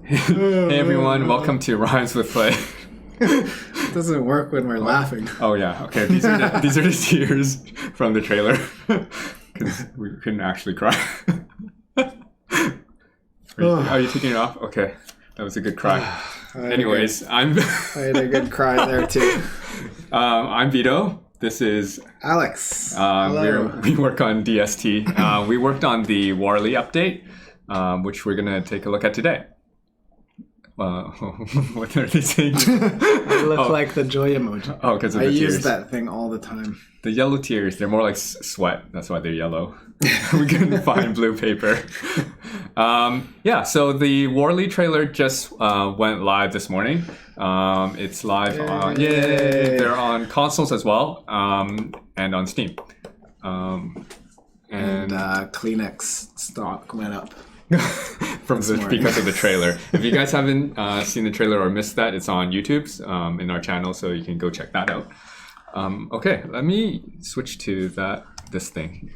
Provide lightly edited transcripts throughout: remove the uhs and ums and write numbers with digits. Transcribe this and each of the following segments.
Hey everyone, welcome to Rhymes with Klei. It doesn't work when we're laughing. Oh yeah, okay. These are the tears from the trailer because we couldn't actually cry. Are you taking it off? Okay, that was a good cry. Anyways, I had a good cry there too. I'm Vito. This is Alex. We work on DST. We worked on the Warley update, which we're gonna take a look at today. What are they saying? I look like the joy emoji. Oh, because of the tears. I use that thing all the time. The yellow tears, they're more like sweat. That's why they're yellow. We couldn't find blue paper. So the Warley trailer just went live this morning. It's live on... Yay! They're on consoles as well, and on Steam. And Kleenex stock went up. Because of the trailer. If you guys haven't seen the trailer or missed that, it's on YouTube's in our channel, so you can go check that out. Okay, let me switch to this thing.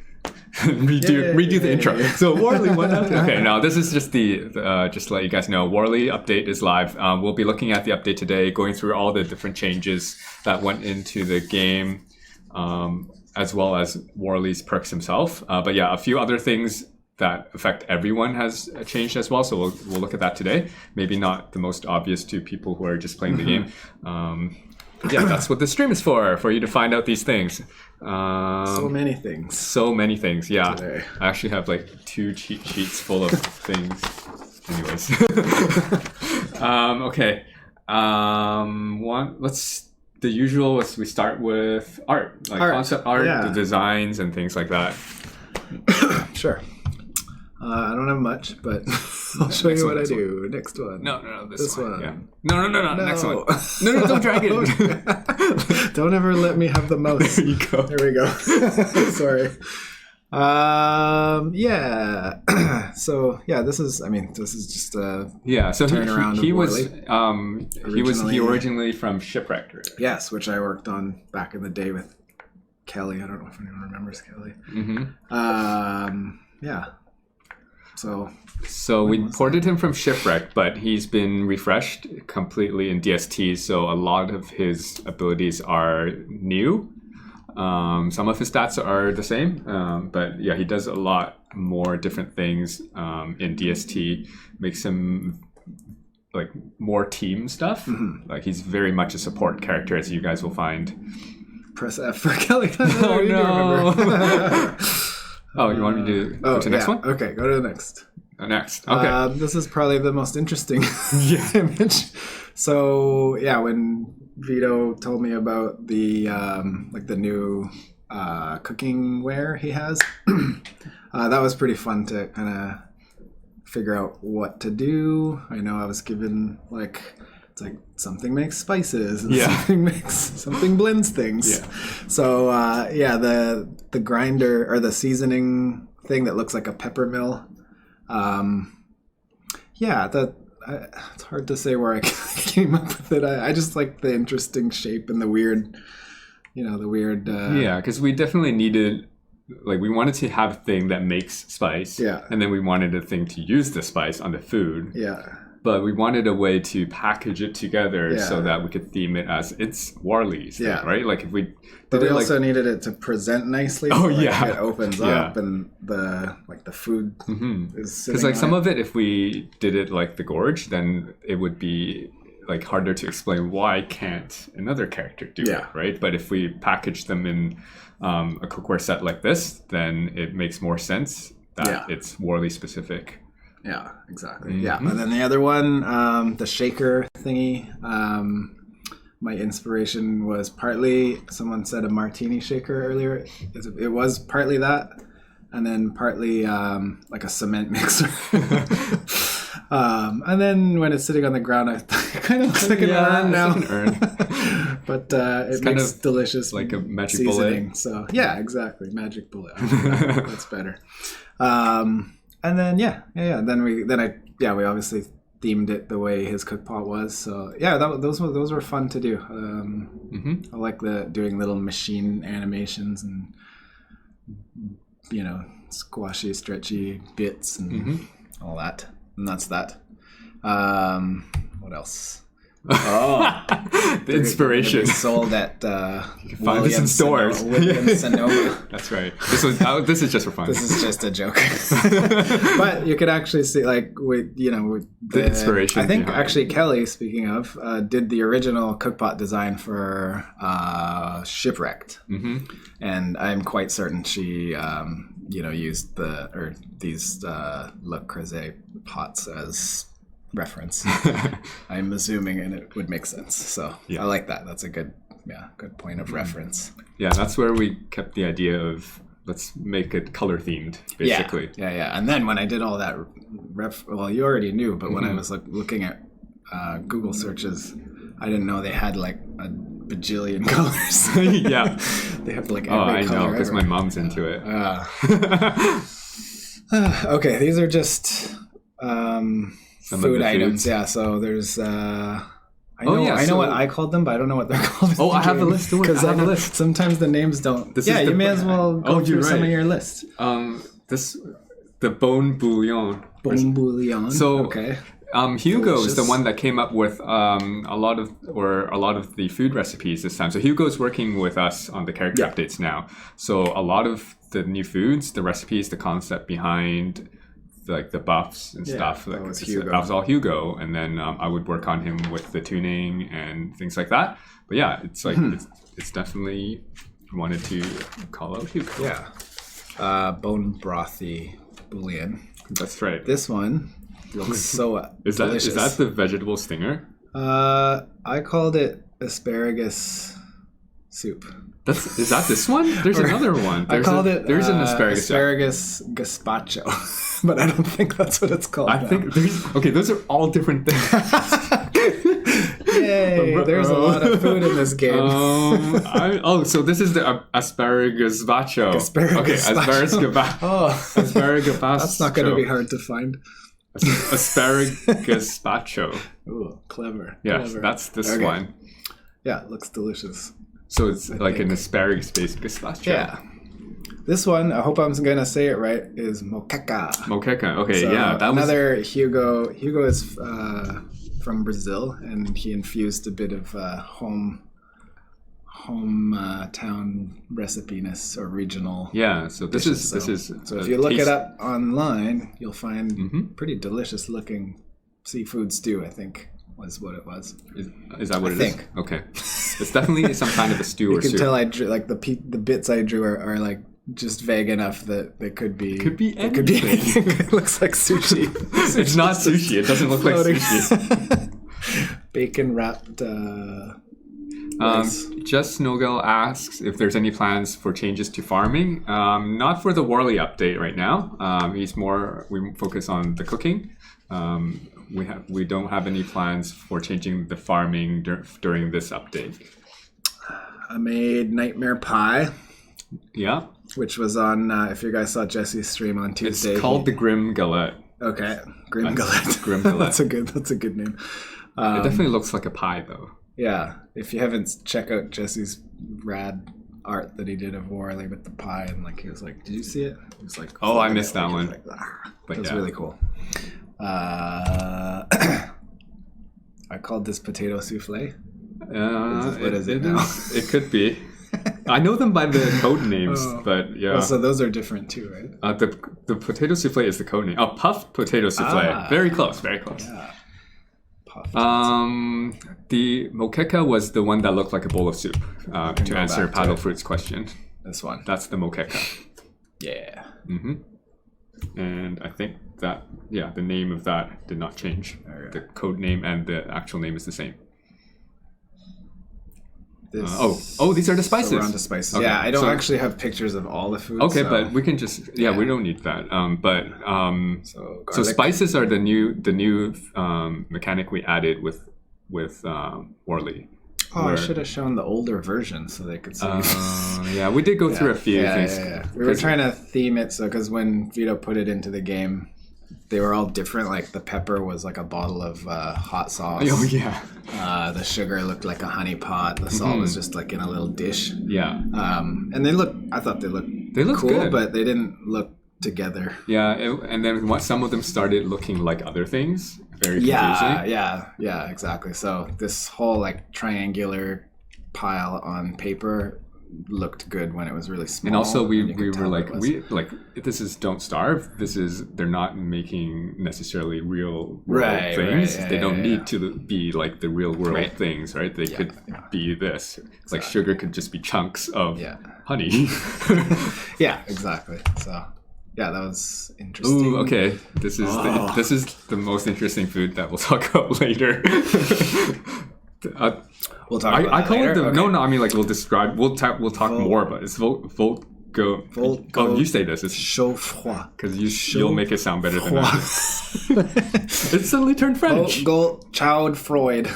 redo the intro. So Warley went out. Okay, now this is just just to let you guys know, Warley update is live. We'll be looking at the update today, going through all the different changes that went into the game, as well as Warley's perks himself. But yeah, a few other things that affect everyone has changed as well. So we'll look at that today. Maybe not the most obvious to people who are just playing the game. That's what the stream is for you to find out these things. So many things. Yeah. Today. I actually have like 2 cheat sheets full of things. Anyways. Okay. The usual is we start with art. Concept art, the designs and things like that. Sure. I don't have much, but I'll show you what I do. Next one. No, this one. Yeah. No, next one. No, don't drag it. Don't ever let me have the mouse. There you go. There we go. Sorry. So this is just a turnaround. He was originally from Shipwrecked. Right? Yes, which I worked on back in the day with Kelly. I don't know if anyone remembers Kelly. So we ported him from Shipwreck, but he's been refreshed completely in DST, so a lot of his abilities are new. Some of his stats are the same, but yeah, he does a lot more different things in DST, makes him like more team stuff. Like he's very much a support character, as you guys will find. Press F for Kelly. Oh no! Oh, you want me to go to the next one? Okay, go to the next. Next. Okay. This is probably the most interesting image. So, when Vito told me about the the new cooking ware he has, that was pretty fun to kind of figure out what to do. I know I was given it's like something makes spices and something blends things. Yeah. So the grinder or the seasoning thing that looks like a pepper mill. It's hard to say where I came up with it. I just like the interesting shape and the weird. Because we definitely needed. We wanted to have a thing that makes spice. Yeah. And then we wanted a thing to use the spice on the food. Yeah. But we wanted a way to package it together so that we could theme it as it's Warley's thing, right? If we but we also needed it to present nicely. It opens up and the food is sitting because some of it, if we did it like the Gorge, then it would be harder to explain why can't another character do it, right? But if we package them in a cookware set like this, then it makes more sense that it's Warley specific. Yeah, exactly. Yeah, and then the other one, the shaker thingy. My inspiration was partly someone said a martini shaker earlier. It was partly that, and then partly like a cement mixer. And then when it's sitting on the ground, it kind of looks like an urn now. Like an urn. But it makes delicious like a magic seasoning. Bullet. So yeah, exactly, magic bullet. That's better. And then then we obviously themed it the way his cookpot was. So those were fun to do. I like doing little machine animations and squashy, stretchy bits and all that. And that's that. What else? Oh, the inspiration. Be sold at Find this in stores. Sonoma. That's right. This is just for fun. This is just a joke. But you could actually see, like, with the inspiration. I think actually Kelly, speaking of, did the original cookpot design for Shipwrecked, and I'm quite certain she used these Le Creuset pots as reference. I'm assuming, and it would make sense. So I like that. That's a good point of reference. Yeah, that's where we kept the idea of let's make it color themed, basically. Yeah. And then when I did all that well, you already knew, but when I was looking at Google searches, I didn't know they had like a bajillion colors. Yeah, they have like every I color know because my mom's into it. Okay, these are just food items. Yeah, so there's I know what I called them, but I don't know what they're called. I have a list. Because I have a list. Sometimes the names don't. You may as well go through some of your list. The bone bouillon. Bone bouillon. So okay. Hugo is the one that came up with a lot of the food recipes this time. So Hugo's working with us on the character updates now. So a lot of the new foods, the recipes, the concept behind like the buffs and stuff. That was all Hugo, and then I would work on him with the tuning and things like that. But yeah, it's like it's definitely wanted to call out Hugo. Yeah, bone brothy bouillon. That's right. This one looks so delicious. Is that the vegetable stinger? I called it asparagus soup. Is that this one? There's another one. There's an asparagus gazpacho, but I don't think that's what it's called. I think those are all different things. Yay! There's a lot of food in this game. So this is the asparagus gazpacho. Asparagus gazpacho. Asparagus. That's not going to be hard to find. Asparagus gazpacho. Ooh, clever. Yes, that's this one. Yeah, it looks delicious. So it's an asparagus-based gazpacho. Yeah. This one, I hope I'm going to say it right, is moqueca. Moqueca. Okay, so yeah. Another Hugo. Hugo is from Brazil, and he infused a bit of hometown recipe-ness or regional. Yeah, so this is So if you look it up online, you'll find pretty delicious looking seafood stew, I think. Was what it was. Is that what it is? Okay. It's definitely some kind of a stew or soup. You can tell I drew, like the bits I drew are like just vague enough that they could be anything. It looks like sushi. It's not sushi. It doesn't look like sushi. Bacon wrapped Just Nogel asks if there's any plans for changes to farming. Not for the Warley update right now. We focus on the cooking. We don't have any plans for changing the farming during this update. I made Nightmare Pie. Yeah. Which was on, if you guys saw Jesse's stream on Tuesday. It's called the Grim Galette. Okay. Grim Galette. Grim Galette. That's a good name. It definitely looks like a pie, though. Yeah. If you haven't, check out Jesse's rad art that he did of Warley with the pie. And he was like, did you see it? He was like, oh, I missed that one. It was really cool. I called this potato souffle. What is it now? It could be. I know them by the code names, but yeah. So those are different too, right? The potato souffle is the code name. Puffed potato souffle. Very close. Very close. Yeah. The moqueca was the one that looked like a bowl of soup. To answer Paddlefruit's question. This one. That's the moqueca. Yeah. Mm-hmm. And I think that, the name of that did not change. Okay. The code name and the actual name is the same. These are the spices. So we're on to spices. Okay. Yeah, I don't actually have pictures of all the food. Okay, but we can just we don't need that. So spices are the new mechanic we added with Warley. I should have shown the older version so they could see. We did go through a few things. Yeah. We were trying to theme it because when Vito put it into the game, they were all different. Like the pepper was like a bottle of hot sauce. Oh yeah. The sugar looked like a honey pot. The salt was just like in a little dish. Yeah. And I thought they looked cool, good, but they didn't look together. Yeah, and then some of them started looking like other things. Very confusing. Yeah, exactly. So this whole like triangular pile on paper looked good when it was really small. And also we were like, this is Don't Starve. They're not making necessarily real world things. They don't need to be like the real world things, right? They could be this. Exactly. Like sugar could just be chunks of honey. Yeah, exactly. So yeah, that was interesting. Ooh, okay. This is the most interesting food that we'll talk about later. We'll talk about that later? No, I mean like we'll talk more about it. It's Volgo. Oh, you say this. It's chaud froid. Because you'll make it sound better than I do. It suddenly turned French. Child Freud.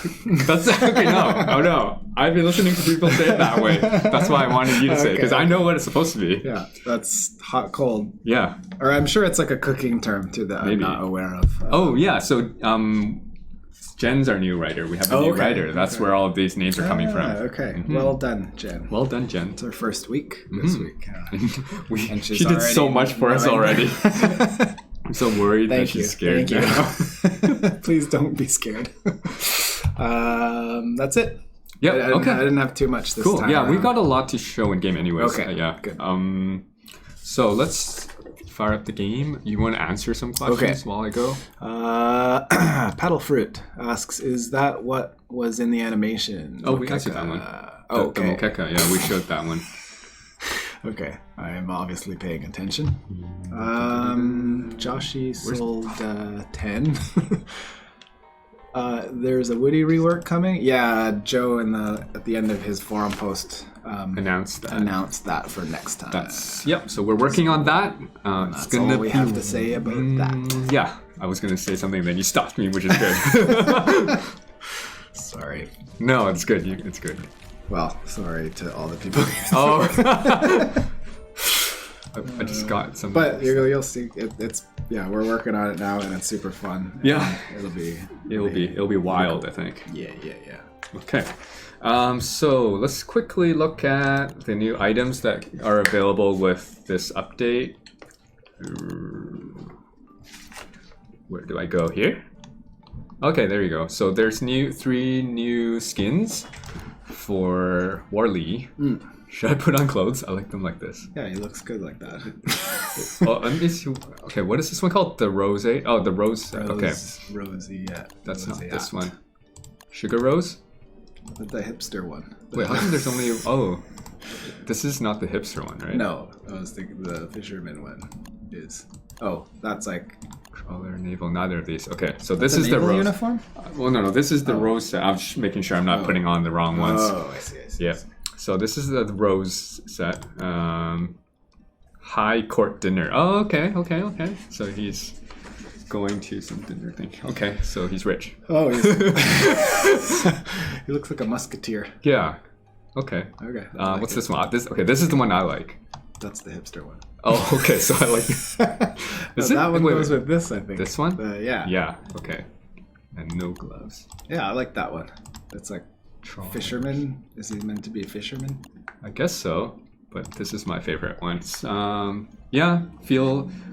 That's okay. No. I've been listening to people say it that way. That's why I wanted you to say it because I know what it's supposed to be. Yeah, that's hot cold. Yeah. Or I'm sure it's like a cooking term too that I'm not aware of. Oh yeah. So Jen's our new writer. We have a new writer. That's where all of these names are coming from. Okay. Mm-hmm. Well done, Jen. Well done, Jen. It's our first week this week. And she did so much for us already. I'm so worried that she's scared now. Please don't be scared. That's it. Yeah. I didn't have too much this time. Cool. Yeah, we got a lot to show in game anyways. Okay. Yeah. Good. So let's fire up the game. You want to answer some questions while I go? Paddle Fruit asks, is that what was in the animation? Oh, we answered that one. The Mokeka. Yeah, we showed that one. Okay, I am obviously paying attention. Joshi sold 10. There's a Woody rework coming. Yeah, Joe at the end of his forum post announced that for next time. So we're working on that. That's all we have to say about that. Yeah, I was gonna say something, then you stopped me, which is good. Sorry. No, it's good. It's good. Well, sorry to all the people. I just got some. But you'll see. We're working on it now, and it's super fun. Yeah, it'll be wild. I think. Yeah. Okay. So let's quickly look at the new items that are available with this update. Where do I go here? Okay, there you go. So there's 3 new skins for Warley. Should I put on clothes? I like them like this. Yeah, he looks good like that. Let me see. Okay, what is this one called? The Rose? Oh, the Rose. Okay. Rosy, yeah. That's not this one. Sugar Rose? The hipster one. Wait, how come there's only... Oh, this is not the hipster one, right? No, I was thinking the fisherman one is... Oh, that's like... Trawler, naval, neither of these. Okay, so this is the Rose. Uniform? No, this is the Rose set. I'm just making sure I'm not putting on the wrong ones. Oh, I see. Yeah. So this is the Rose set. High court dinner. Oh, okay. So he's going to some dinner thing. Okay, so he's rich. Oh, he looks like a musketeer. Yeah. Okay. What's this one? This is the one I like. That's the hipster one. Oh, okay. So I like. That one goes with this, I think. This one? Yeah. Yeah. Okay. And no gloves. Yeah, I like that one. It's like fisherman. Is he meant to be a fisherman? I guess so. But this is my favorite one.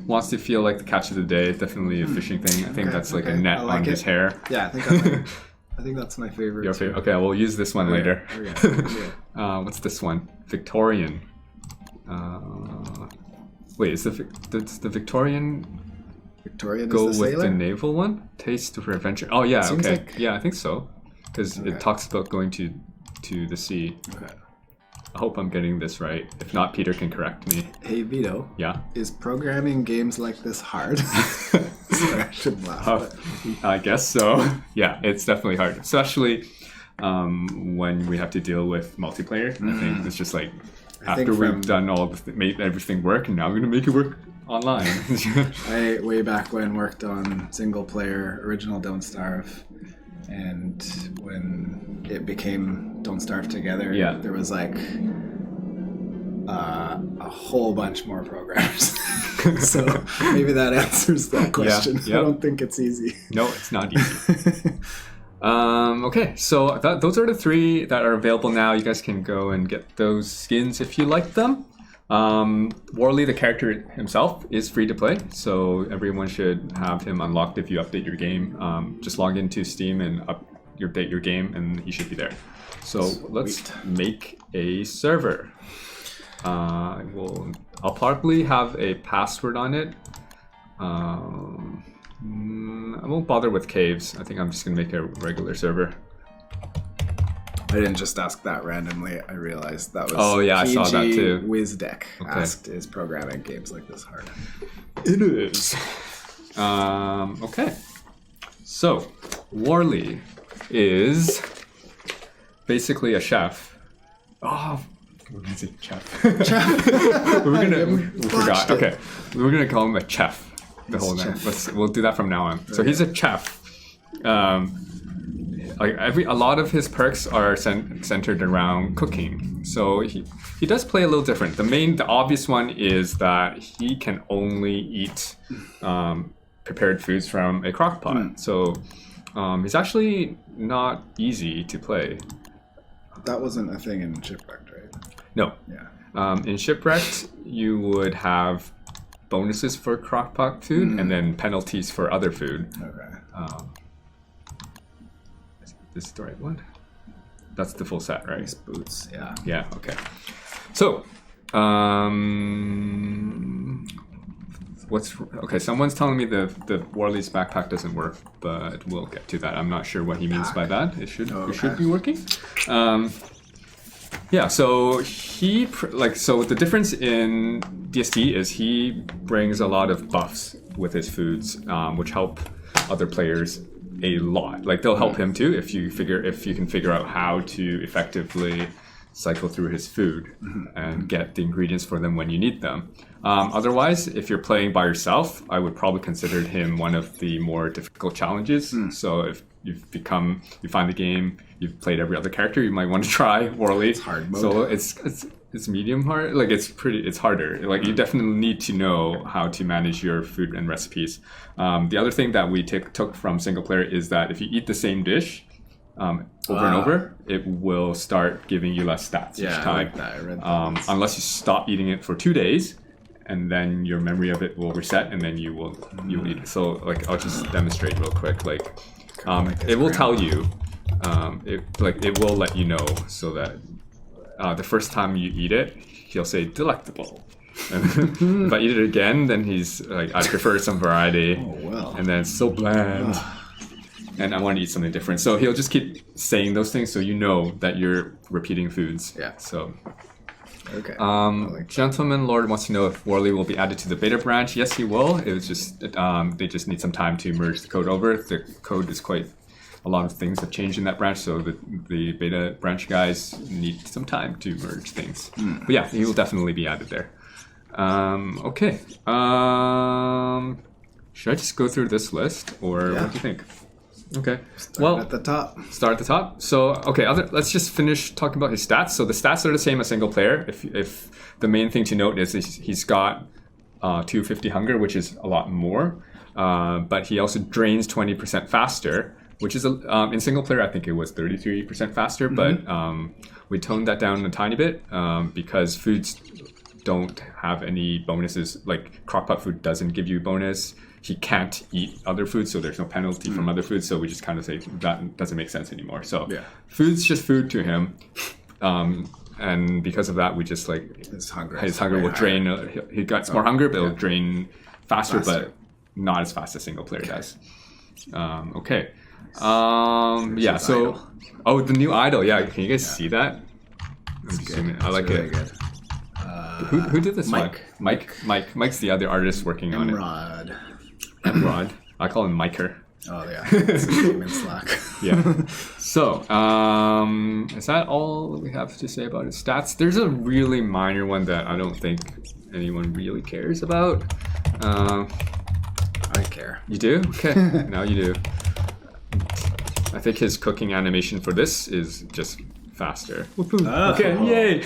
Wants to feel like the catch of the day. Definitely a fishing thing. I think that's like a net on his hair. Yeah, I think that's my favorite. Your favorite? Okay, we'll use this one later. Okay. What's this one? Victorian. Wait, does the Victorian go is the with sailor? the naval one? Taste for adventure. Oh yeah, Seems okay. like... Yeah, I think so. Because it talks about going to the sea. Okay. I hope I'm getting this right. If not, Peter can correct me. Hey Vito. Yeah. Is programming games like this hard? Sorry, I shouldn't laugh. I guess so. Yeah, it's definitely hard, especially when we have to deal with multiplayer. I think it's just like after we've done made everything work, and now I'm gonna make it work online. I way back when worked on single player original Don't Starve. And when it became Don't Starve Together, there was like a whole bunch more programs. So maybe that answers that question. I don't think it's easy. No, it's not easy. Okay, so those are the 3 that are available now. You guys can go and get those skins if you like them. Worley, the character himself, is free to play, so everyone should have him unlocked if you update your game. Just log into Steam and update your game, and he should be there. So let's make a server. I'll probably have a password on it. I won't bother with caves. I think I'm just gonna make a regular server. I didn't just ask that randomly. I realized that was I saw that too. WizDeck asked, is programming games like this hard? It is. Okay. So, Worley is basically a chef. Oh, what is it? Chef. we forgot. Okay. We're gonna call him a chef. The whole name. We'll do that from now on. So he's a chef. A lot of his perks are centered around cooking. So he does play a little different. The obvious one is that he can only eat prepared foods from a crock pot. So he's actually not easy to play. That wasn't a thing in Shipwrecked, right? No. Yeah. In Shipwrecked, you would have bonuses for crockpot food and then penalties for other food. Okay. Is this the right one? That's the full set, right? These boots, yeah. Yeah, okay. So, someone's telling me the Worley's backpack doesn't work, but we'll get to that. I'm not sure what he means by that. It should be working. Yeah, so the difference in DST is he brings a lot of buffs with his foods, which help other players a lot. Like they'll help him too if you can figure out how to effectively cycle through his food and get the ingredients for them when you need them. Otherwise, if you're playing by yourself, I would probably consider him one of the more difficult challenges. So if you find the game, you've played every other character, you might want to try Worley. It's hard mode. So it's medium hard. Like it's harder. Like you definitely need to know how to manage your food and recipes. The other thing that we took from single player is that if you eat the same dish over and over, it will start giving you less stats each time. I like that. I read that. Unless you stop eating it for 2 days, and then your memory of it will reset, and then you will eat it. So I'll just demonstrate real quick. It will tell you. It will let you know so that the first time you eat it, he'll say delectable. And if I eat it again, then he's like, I prefer some variety. Oh well. And then it's so bland. And I want to eat something different. So he'll just keep saying those things so you know that you're repeating foods. Yeah. So. Okay. Gentleman Lord wants to know if Worley will be added to the beta branch. Yes, he will. It was just they just need some time to merge the code over. The code is quite a lot of things have changed in that branch, so the beta branch guys need some time to merge things. But yeah, he will definitely be added there. Okay. Should I just go through this list, or what do you think? Okay. Start at the top. Start at the top. So, okay, let's just finish talking about his stats. So the stats are the same as single player. If the main thing to note is he's got 250 hunger, which is a lot more, but he also drains 20% faster, which is in single player I think it was 33% faster, but we toned that down a tiny bit because foods don't have any bonuses. Like crockpot food doesn't give you a bonus. He can't eat other foods, so there's no penalty from other foods. So we just kind of say that doesn't make sense anymore. So food's just food to him, and because of that, we just his hunger will drain. He gets more hunger, but it'll drain faster, but not as fast as single player does. Okay. Yeah. So, the new idol. Yeah. Can you guys see that? I like it. Good. Who did this one? Mike's the other artist working on it. Emrod. I call him Miker. Oh yeah, it's his name in Slack. Yeah. So, is that all we have to say about his stats? There's a really minor one that I don't think anyone really cares about. I care. You do? Okay. Now you do. I think his cooking animation for this is just faster. Okay, yay!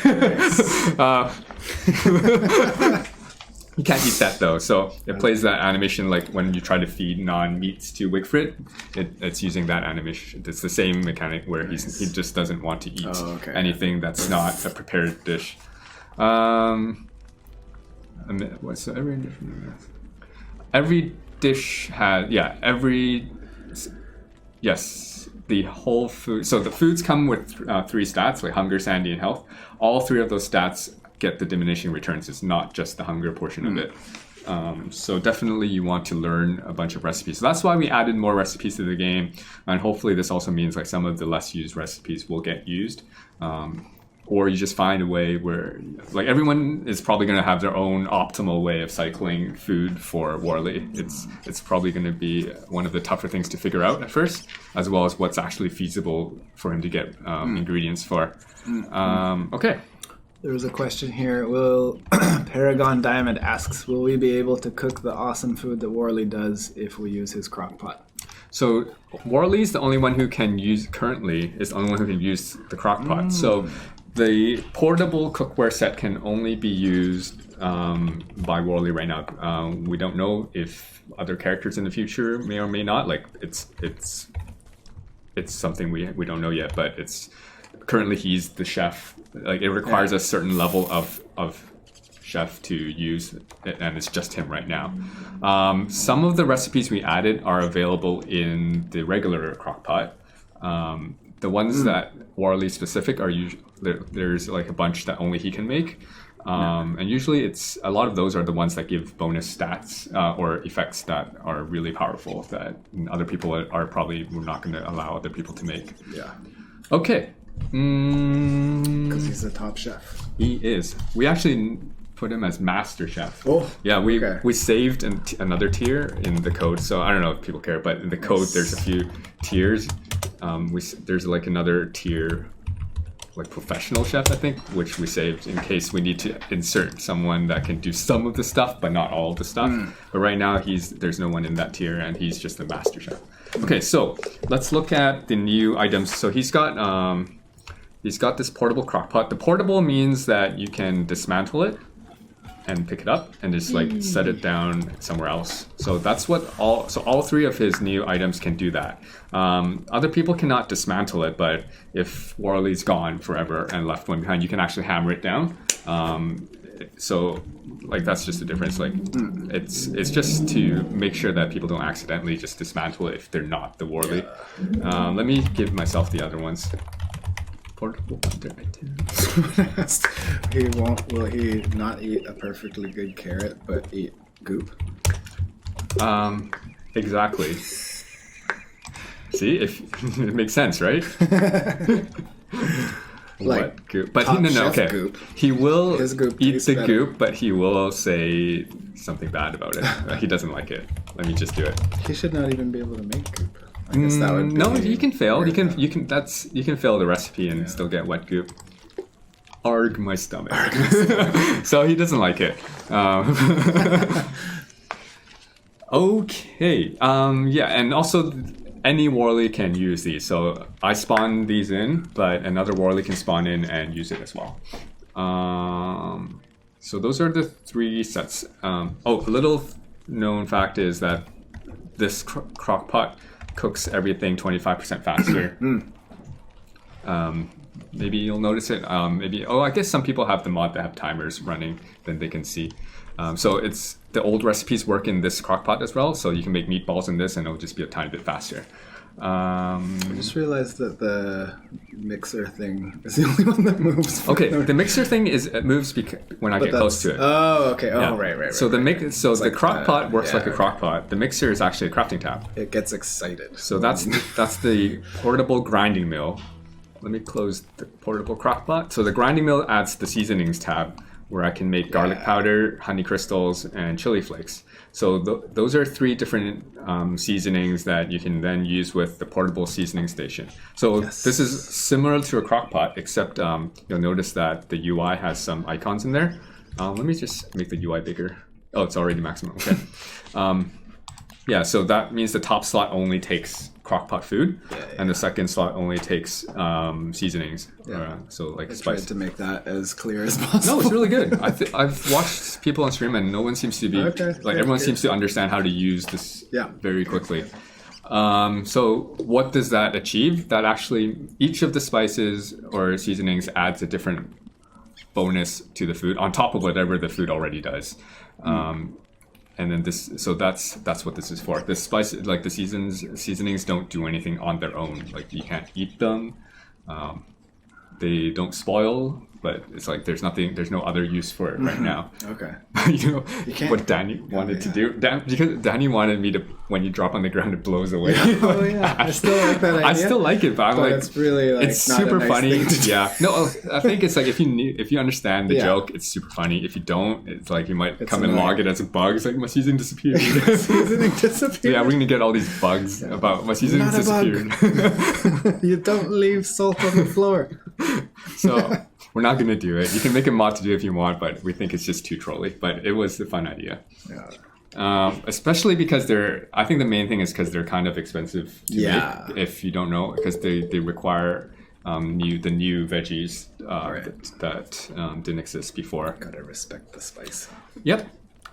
You can't eat that though, so it plays that animation like when you try to feed non-meats to Wigfrit. It's using that animation. It's the same mechanic where he just doesn't want to eat anything that's not a prepared dish. So every dish has the whole food. So the foods come with 3 stats, like hunger, sanity, and health. All 3 of those stats get the diminishing returns. It's not just the hunger portion of it. So definitely you want to learn a bunch of recipes. So that's why we added more recipes to the game. And hopefully this also means like some of the less used recipes will get used. Or you just find a way where, like, everyone is probably going to have their own optimal way of cycling food for Worley. It's probably going to be one of the tougher things to figure out at first, as well as what's actually feasible for him to get ingredients for. Okay. There was a question here. Paragon Diamond asks, will we be able to cook the awesome food that Worley does if we use his crock pot? So Worley's the only one who can use, currently, is the only one who can use the crock pot. So the portable cookware set can only be used by Worley right now. We don't know if other characters in the future may or may not. Like it's something we don't know yet, but it's currently he's the chef. Like it requires a certain level of chef to use it, and it's just him right now. Some of the recipes we added are available in the regular crock pot. The ones that Worley specific are usually there's like a bunch that only he can make, and usually it's a lot of those are the ones that give bonus stats or effects that are really powerful that other people are probably not going to allow other people to make. Yeah. Okay. Because he's the top chef. He is. We actually put him as master chef. Oh. Yeah, we saved another tier in the code, so I don't know if people care, but in the code there's a few tiers. There's like another tier, like professional chef, I think, which we saved in case we need to insert someone that can do some of the stuff but not all of the stuff. But right now there's no one in that tier, and he's just the master chef. Okay, so let's look at the new items. So he's got this portable crock pot. The portable means that you can dismantle it and pick it up and just like set it down somewhere else. So that's what all 3 of his new items can do that. Other people cannot dismantle it, but if Worley's gone forever and left one behind, you can actually hammer it down. So like that's just the difference. Like it's just to make sure that people don't accidentally just dismantle it if they're not the Worley. Let me give myself the other ones. Portable other items. Will he not eat a perfectly good carrot but eat goop? Exactly. See, if it makes sense, right? Like what goop? But okay. Goop. He will eat the better. goop, but he will say something bad about it. He doesn't like it. Let me just do it. He should not even be able to make goop. I guess that would be no, you can fail. You can fail the recipe and still get wet goop. Arg my stomach. So he doesn't like it. Okay. And also any Worley can use these. So I spawn these in, but another Worley can spawn in and use it as well. So those are the 3 sets. A little known fact is that this crock pot cooks everything 25% faster. Maybe you'll notice it. I guess some people have the mod that have timers running, then they can see. So it's the old recipes work in this crock pot as well, so you can make meatballs in this and it'll just be a tiny bit faster. I just realized that the mixer thing is the only one that moves. Okay, the mixer thing moves when I get close to it. Oh, okay. Oh, yeah. Right. So the crock pot works like a crock pot. The mixer is actually a crafting tab. It gets excited. So that's the portable grinding mill. Let me close the portable crock pot. So the grinding mill adds the seasonings tab, where I can make garlic powder, honey crystals, and chili flakes. So those are 3 different seasonings that you can then use with the portable seasoning station. So this is similar to a crock pot, except you'll notice that the UI has some icons in there. Let me just make the UI bigger. Oh, it's already maximum. Okay. So that means the top slot only takes crockpot food, and the second slot only takes seasonings. So like spice. Tried to make that as clear as possible. No, it's really good. I've watched people on stream, and no one seems to be everyone seems to understand how to use this very quickly. So what does that achieve? That actually each of the spices or seasonings adds a different bonus to the food on top of whatever the food already does. And then that's what this is for. The spice, like the seasonings don't do anything on their own. Like you can't eat them. They don't spoil, but it's like there's no other use for it right now. Okay. You know what Danny wanted to do? Because Danny wanted me to, when you drop on the ground, it blows away. Oh yeah, I still like that idea. I still like it, but I'm like, it's really like it's not super a nice funny. thing to do. Yeah, no, I think it's like if you understand the joke, it's super funny. If you don't, it's like you might come and log it as a bug. It's like my seasoning disappeared. Seasoning disappeared. So yeah, we're gonna get all these bugs about my seasoning disappeared. You don't leave salt on the floor. So we're not gonna do it. You can make a mod to do it if you want, but we think it's just too trolly. But it was a fun idea. Yeah. Especially because I think the main thing is because they're kind of expensive to make, if you don't know, because they require the new veggies that didn't exist before. Gotta respect the spice. Yep,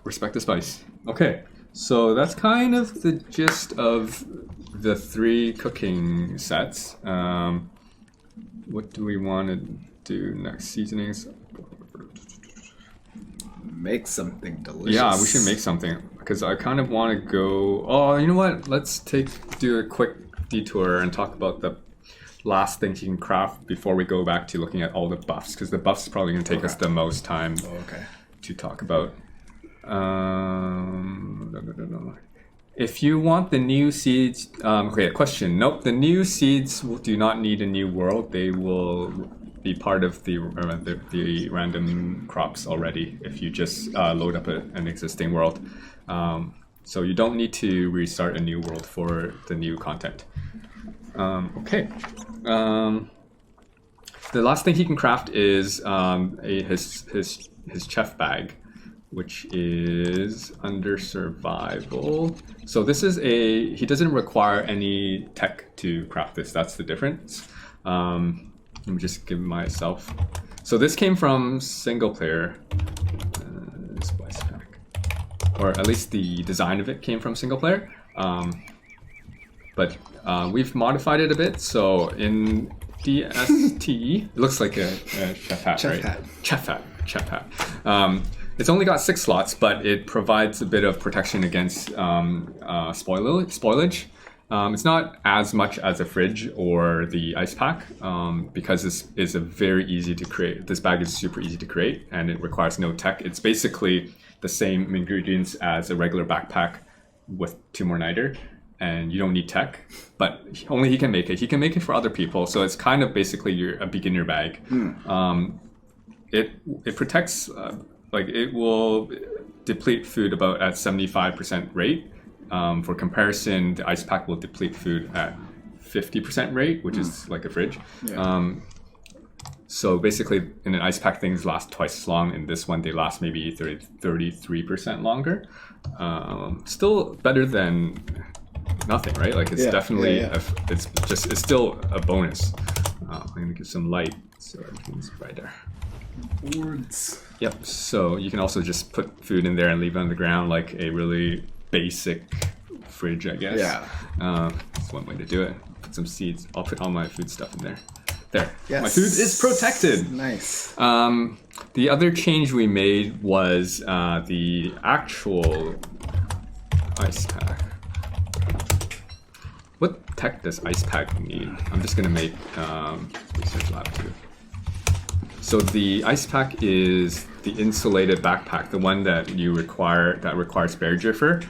respect the spice. Okay, so that's kind of the gist of the 3 cooking sets. What do we want to do next? Seasonings. Make something delicious. Yeah, we should make something because I kind of want to go. Oh, you know what? Let's do a quick detour and talk about the last things you can craft before we go back to looking at all the buffs, because the buffs is probably going to take us the most time to talk about. If you want the new seeds, question. Nope, the new seeds do not need a new world. They will be part of the random crops already if you just load up an existing world. So you don't need to restart a new world for the new content. The last thing he can craft is his chef bag, which is under survival. So this is he doesn't require any tech to craft this. That's the difference. Let me just give myself. So this came from single player spice pack, or at least the design of it came from single player. But we've modified it a bit. So in DST, it looks like a chef hat, right? Chef hat. It's only got 6 slots, but it provides a bit of protection against spoilage. It's not as much as a fridge or the ice pack, because this is very easy to create. This bag is super easy to create, and it requires no tech. It's basically the same ingredients as a regular backpack with 2 more niter, and you don't need tech. But only he can make it. He can make it for other people, so it's kind of basically a beginner bag. It protects. Like it will deplete food about at 75% rate. For comparison, the ice pack will deplete food at 50% rate, which is like a fridge. So basically, in an ice pack, things last twice as long. In this one, they last maybe 33% longer. Still better than nothing, right? Like it's definitely it's still a bonus. I'm gonna give some light so everything's brighter. Words. Yep. So you can also just put food in there and leave it on the ground, like a really basic fridge, I guess. That's one way to do it. Put some seeds. I'll put all my food stuff in there. There. Yes. My food is protected. Nice. The other change we made was the actual ice pack. What tech does ice pack need? I'm just gonna make research lab 2. So the ice pack is the insulated backpack, the one that requires bear jiffer.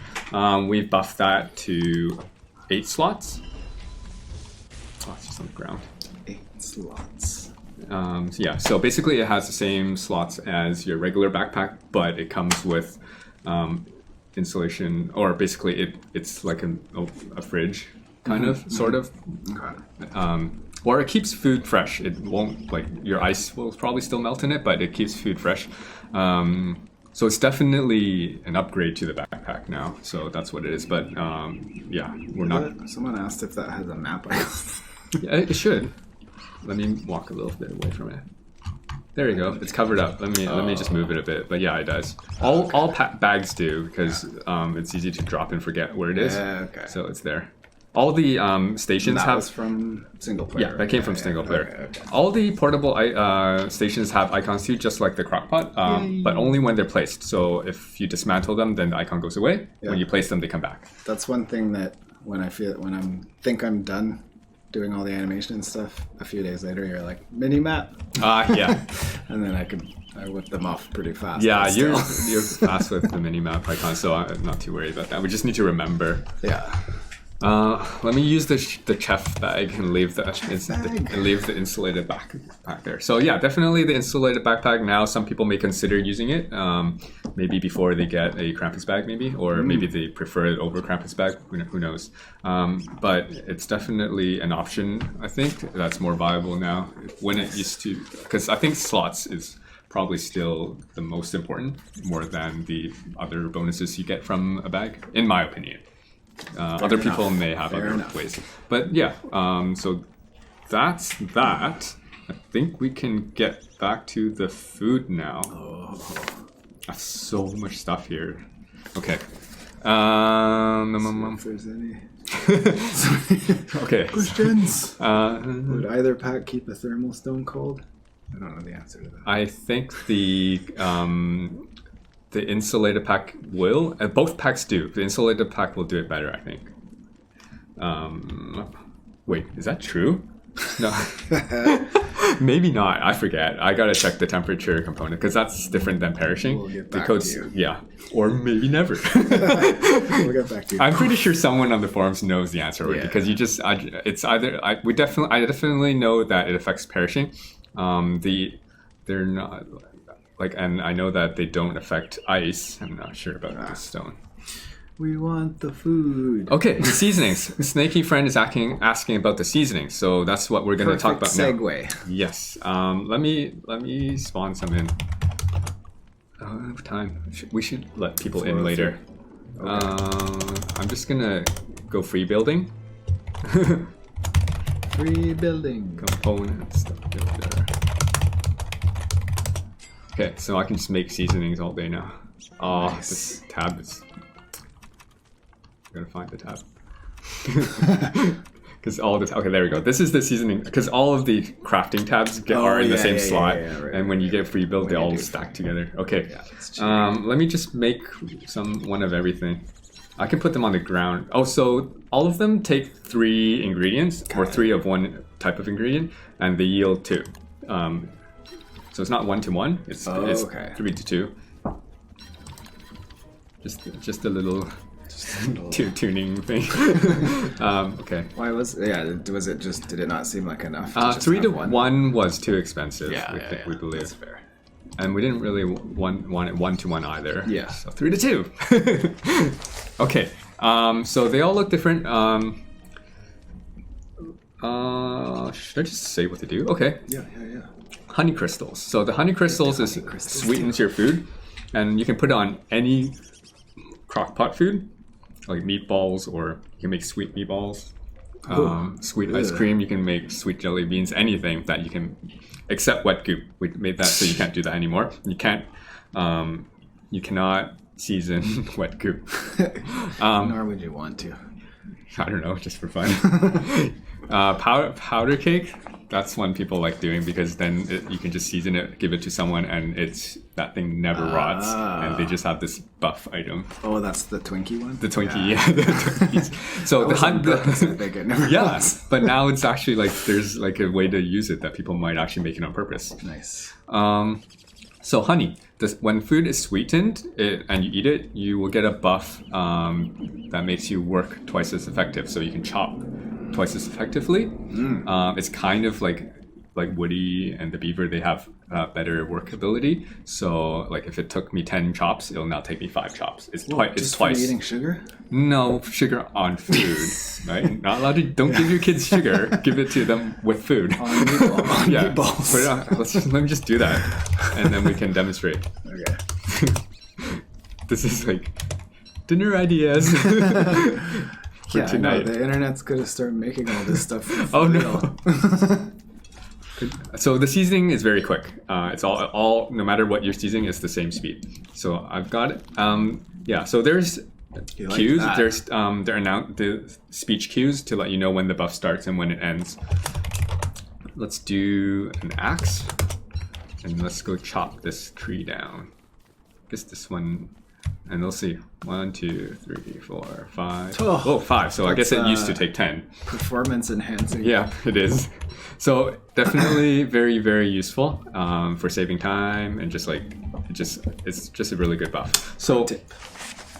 We've buffed that to 8 slots. Oh, it's just on the ground. 8 slots. So basically it has the same slots as your regular backpack, but it comes with insulation, or basically it's like a fridge, kind of, sort of. Okay. Or it keeps food fresh. It won't, like, your ice will probably still melt in it, but it keeps food fresh. So it's definitely an upgrade to the backpack now. So that's what it is. But we're not. Someone asked if that has a map icon. Yeah, it should. Let me walk a little bit away from it. There you go. It's covered up. Let me just move it a bit. But yeah, it does. All bags do, because it's easy to drop and forget where it is. Okay. So it's there. all the stations That have. was from single player. Yeah, that came from single player. Okay. All the portable stations have icons too, just like the crockpot, but only when they're placed. So if you dismantle them, then the icon goes away. Yeah. When you place them, they come back. That's one thing that when I think I'm done doing all the animation and stuff, a few days later you're like, mini map. Yeah. And then I whip them off pretty fast. Yeah, but you're still. fast with the mini map icon, so I'm not too worried about that. We just need to remember. Yeah. Let me use the chef bag and leave the insulated backpack there. So yeah, definitely the insulated backpack. Now some people may consider using it, maybe before they get a Krampus bag, maybe, or maybe they prefer it over Krampus bag. Who knows? But it's definitely an option. I think that's more viable now. When it used to, because I think slots is probably still the most important, more than the other bonuses you get from a bag, in my opinion. Other people may have other ways, but yeah. So that's that. I think we can get back to the food now. I have so much stuff here. Okay. If there's any Okay. questions, would either pack keep a thermal stone cold? I don't know the answer to that. I think the insulated pack will, and both packs do. The insulated pack will do it better, I think. Wait, is that true? No. Maybe not. I forget. I gotta check the temperature component because that's different than perishing. We'll get back to you. Yeah, or maybe never. We'll get back to you. I'm pretty sure someone on the forums knows the answer already because it's either I definitely know that it affects perishing. They're not. And I know that they don't affect ice. I'm not sure about the stone. We want the food. Okay, the seasonings. Snaky friend is asking about the seasonings, so that's what we're going to talk about segue. now. Yes. Let me spawn some in. Time. We should let people in later. Okay. I'm just gonna go free building. Free building. Components. Okay, so I can just make seasonings all day now. Oh, nice. This tab is... I'm gonna find the tab. Because all the... Okay, there we go. This is the seasoning. Because all of the crafting tabs are in the same slot. Right, and when you get free build, they all stack together. Okay. Yeah, let me just make one of everything. I can put them on the ground. Oh, so all of them take 3 ingredients, or 3 of one type of ingredient, and they yield 2. So it's not 1-to-1. It's 3-to-2. Just a little tuning thing. Okay. Why was it just? Did it not seem like enough? 3-to-1 was too expensive. We believe. That's fair. And we didn't really want it 1-to-1 either. Yeah. So 3-to-2. Okay. So they all look different. Should I just say what they do? Okay. Yeah. Honey crystals. So the honey crystals sweetens your food, and you can put it on any crock-pot food, like meatballs, or you can make sweet meatballs, sweet ice cream. You can make sweet jelly beans, anything that you can, except wet goop. We made that so you can't do that anymore. You can't. You cannot season wet goop. Nor would you want to. I don't know, just for fun. Powder cake. That's one people like doing because then you can just season it, give it to someone, and that thing never rots, and they just have this buff item. Oh, that's the Twinkie one. The Twinkie, yeah. The Twinkies. So but now it's actually like there's like a way to use it that people might actually make it on purpose. Nice. So honey, when food is sweetened and you eat it, you will get a buff that makes you work twice as effective. So you can chop twice as effectively. It's kind of like Woody and the Beaver. They have better workability. So like if it took me 10 chops, it'll now take me 5 chops. It's twice. For eating sugar? No, sugar on food. Right? Not allowed to. Don't give your kids sugar. Give it to them with food. On meatballs. Put it on. Let me just do that, and then we can demonstrate. Okay. This is like dinner ideas. For tonight. The internet's gonna start making all this stuff. Oh no! So the seasoning is very quick. It's all no matter what you're seasoning, it's the same speed. So I've got it. So there's You like cues. that. There's the speech cues to let you know when the buff starts and when it ends. Let's do an axe, and let's go chop this tree down. Guess this one, and we'll see. 1, 2, 3, 4, 5. Oh, 5. So I guess it used to take 10. Performance enhancing. Yeah, it is. So definitely very, very useful for saving time and just like it's just a really good buff. So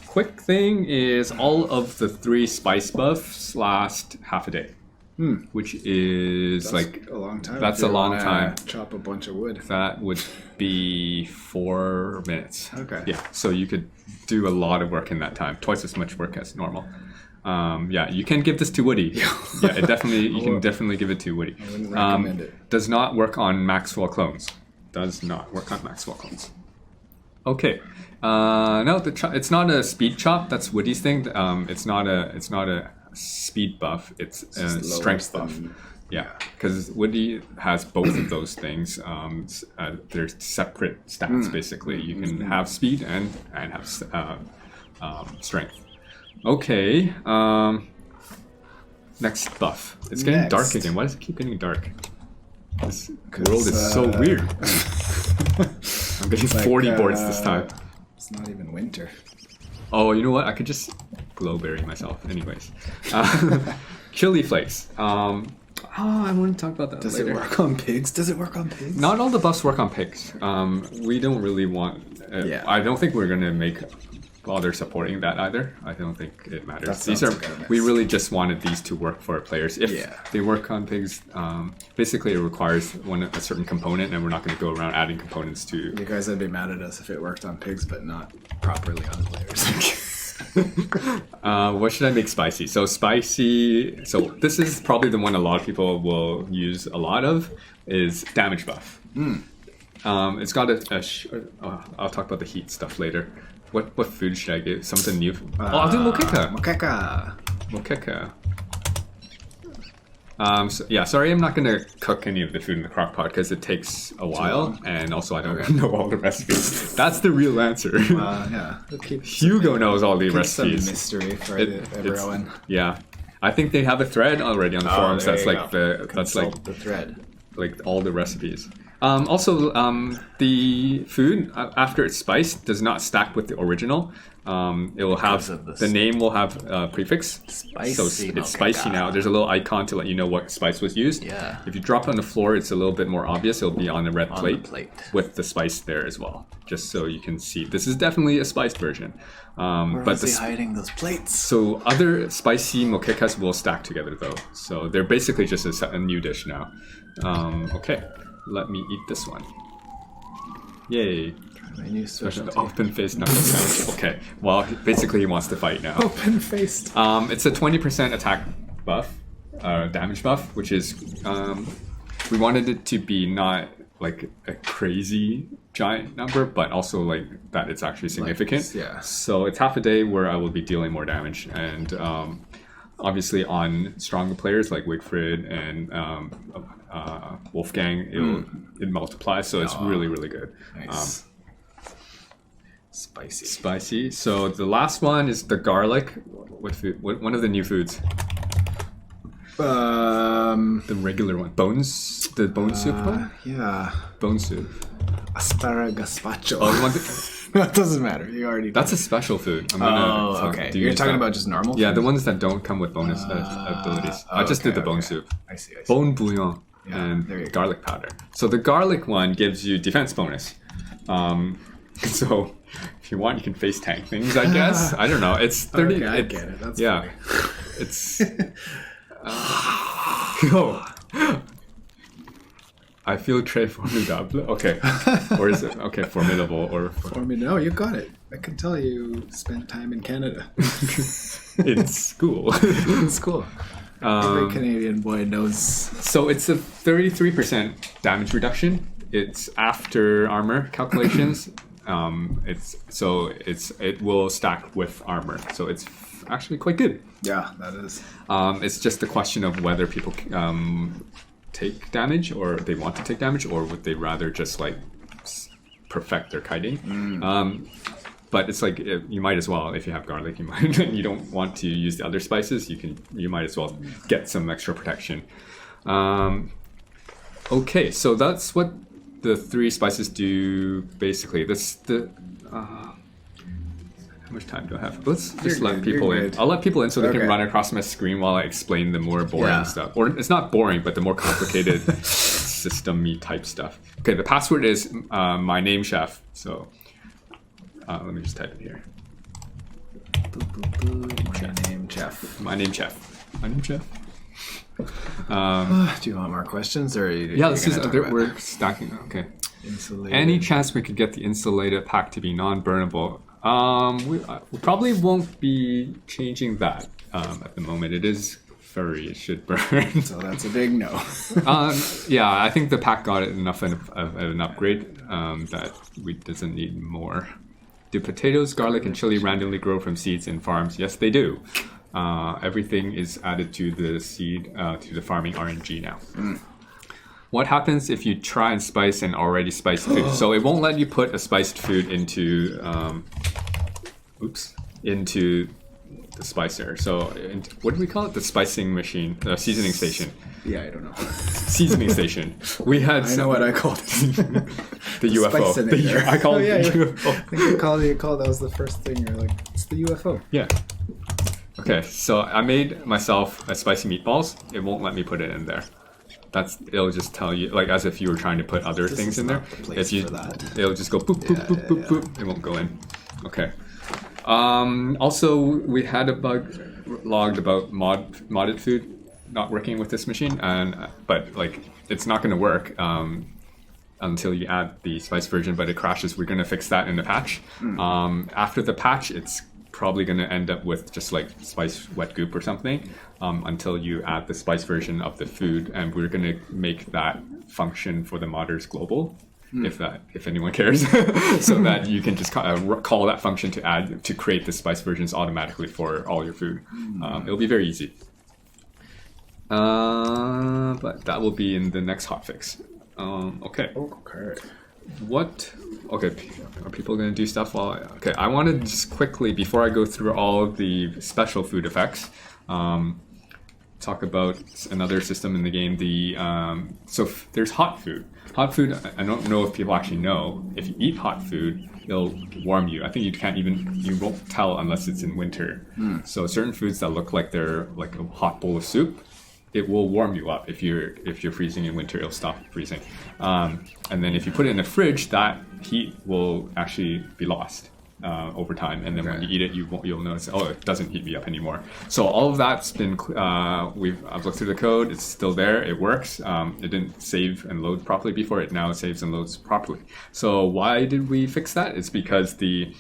quick thing is all of the 3 spice buffs last half a day. Which is That's a long time. That's if a you long wanna time. Chop a bunch of wood. That would be 4 minutes. Okay. Yeah, so you could do a lot of work in that time, twice as much work as normal. Yeah, you can give this to Woody. Yeah, it definitely you can definitely give it to Woody. I wouldn't recommend it. Does not work on Maxwell clones. Does not work on Maxwell clones. Okay. No, it's not a speed chop. That's Woody's thing. It's not a speed buff. It's a strength buff. Yeah, because Woody has both of those things. They're separate stats basically. You can have speed and have strength. Okay. Next buff. It's getting dark again. Why does it keep getting dark? This world is so weird. I'm getting 40 boards this time. It's not even winter. Oh, you know what? I could just glowberry myself. Anyways. Chili flakes. I want to talk about that Does later. it work on pigs? Does it work on pigs? Not all the buffs work on pigs. We don't really want... I don't think we're going to bother supporting that either. I don't think it matters. We really just wanted these to work for players. If they work on pigs, basically it requires a certain component, and we're not going to go around adding components to... You guys would be mad at us if it worked on pigs, but not properly on players. What should I make spicy? So spicy... So this is probably the one a lot of people will use a lot of, is damage buff. It's got I'll talk about the heat stuff later. What food should I give? Something new? I'll do moqueca. Moqueca. Sorry, I'm not going to cook any of the food in the crock pot because it takes a while, and also I don't know all the recipes. That's the real answer. Hugo knows all the recipes. Some mystery for everyone. Yeah, I think they have a thread already on the forums. That's like the thread, like all the recipes. Also, the food after it's spiced does not stack with the original. It will have the name will have a prefix, so it's spicy now. There's a little icon to let you know what spice was used. Yeah. If you drop it on the floor, it's a little bit more obvious. It'll be on the red plate with the spice there as well, just so you can see. This is definitely a spiced version. Where is he hiding those plates? So other spicy moquecas will stack together though. So they're basically just a new dish now. Okay. Let me eat this one. Yay. My new specialty. Open-faced knuckle sandwich. Okay. Well, basically he wants to fight now. Open-faced. It's a 20% attack buff, damage buff, which is... we wanted it to be not like a crazy giant number, but also like that it's actually significant. So it's half a day where I will be dealing more damage. And obviously on stronger players like Wigfrid and... Wolfgang, it multiplies, so it's really, really good. Nice. Spicy. Spicy. So the last one is the garlic. What food? One of the new foods. The regular one. Bones. The bone soup one. Yeah. Bone soup. Asparagaspacho. Oh, you want No, it doesn't matter. You already. That's a special food. Okay. You're talking about just normal. Yeah, the ones that don't come with bonus abilities. I just did the bone soup. I see. Bone bouillon. And garlic powder. So the garlic one gives you defense bonus. So if you want, you can face tank things, I guess. I don't know. It's 30. Okay, I get it. That's funny. It's. I feel très formidable. Okay. Or is it okay? Formidable or no? You got it. I can tell you spent time in Canada. In school. In school. Every Canadian boy knows. So it's a 33% damage reduction. It's after armor calculations. It will stack with armor. So it's actually quite good. Yeah, that is. It's just a question of whether people take damage or they want to take damage, or would they rather just like perfect their kiting. but it's like you might as well, if you have garlic, you might, and you don't want to use the other spices, you might as well get some extra protection. Okay, so that's what the 3 spices do basically. How much time do I have? Let's just let people in. I'll let people in so they can run across my screen while I explain the more boring stuff. Or it's not boring, but the more complicated system-y type stuff. Okay, the password is my name chef. So let me just type it here. My name chef. Do you want more questions, or we're stacking. Okay. Insulated. Any chance we could get the insulated pack to be non-burnable? We probably won't be changing that at the moment. It is furry; it should burn. So that's a big no. Yeah, I think the pack got enough of an upgrade that we doesn't need more. Do potatoes, garlic, and chili randomly grow from seeds in farms? Yes, they do. Everything is added to the seed to the farming RNG now. What happens if you try and spice an already spiced food? So it won't let you put a spiced food into the spicer. So what do we call it? The spicing machine, the seasoning station. Yeah, I don't know. Seasoning station. I know what I called it. The UFO. I called it the UFO. I think you called that was the first thing. You're like, it's the UFO. Yeah. Okay, so I made myself a spicy meatballs. It won't let me put it in there. It'll just tell you, like, as if you were trying to put other things in there. It'll just go boop, boop, boop, boop, boop. It won't go in. Okay. Also, we had a bug logged about modded food not working with this machine, but like it's not going to work until you add the spice version. But it crashes. We're going to fix that in the patch. After the patch, it's probably going to end up with just like spice wet goop or something until you add the spice version of the food, and we're going to make that function for the modders global, if anyone cares, so that you can just call that function to create the spice versions automatically for all your food. It'll be very easy, but that will be in the next hotfix. Okay. Okay, are people going to do stuff okay, I want to just quickly, before I go through all of the special food effects, talk about another system in the game. So there's hot food. Hot food, I don't know if people actually know, if you eat hot food, it'll warm you. I think you won't tell unless it's in winter. So certain foods that look like they're like a hot bowl of soup, it will warm you up. If you're freezing in winter, it'll stop freezing. And then if you put it in the fridge, that heat will actually be lost over time. And then when you eat it, you'll notice, it doesn't heat me up anymore. So all of that's been, I've looked through the code. It's still there. It works. It didn't save and load properly before. It now saves and loads properly. So why did we fix that? It's because the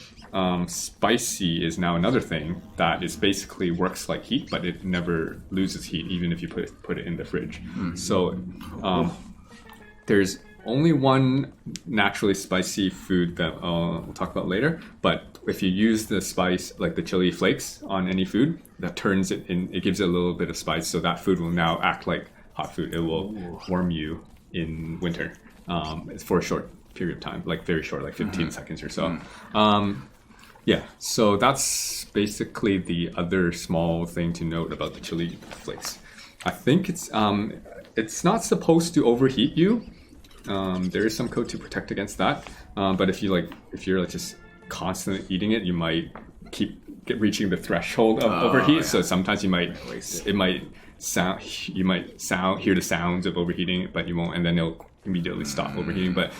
spicy is now another thing that is basically works like heat, but it never loses heat even if you put it in the fridge. So there's only one naturally spicy food that we'll talk about later, but if you use the spice, like the chili flakes on any food, that turns it in, it gives it a little bit of spice, so that food will now act like hot food. It will warm you in winter for a short period of time, like very short, like 15 seconds or so. Yeah, so that's basically the other small thing to note about the chili flakes. I think it's not supposed to overheat you. There is some code to protect against that. But if you're just constantly eating it, you might keep reaching the threshold of overheat. Yeah. So sometimes you might hear the sounds of overheating, but you won't, and then it'll immediately stop overheating. But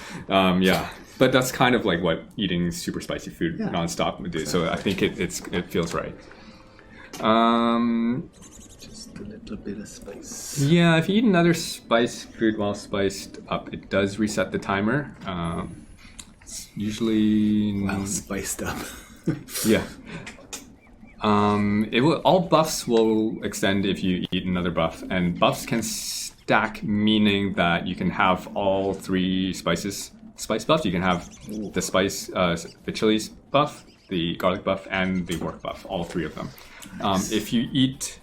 but that's kind of like what eating super spicy food nonstop would do. So I think it feels right. Just a little bit of spice. Yeah, if you eat another spice food while spiced up, it does reset the timer. It's usually well spiced up. Yeah. All buffs will extend if you eat another buff, and buffs can stack, meaning that you can have all 3 spice buffs. You can have the the chilies buff, the garlic buff, and the work buff, all 3 of them. Nice. If you eat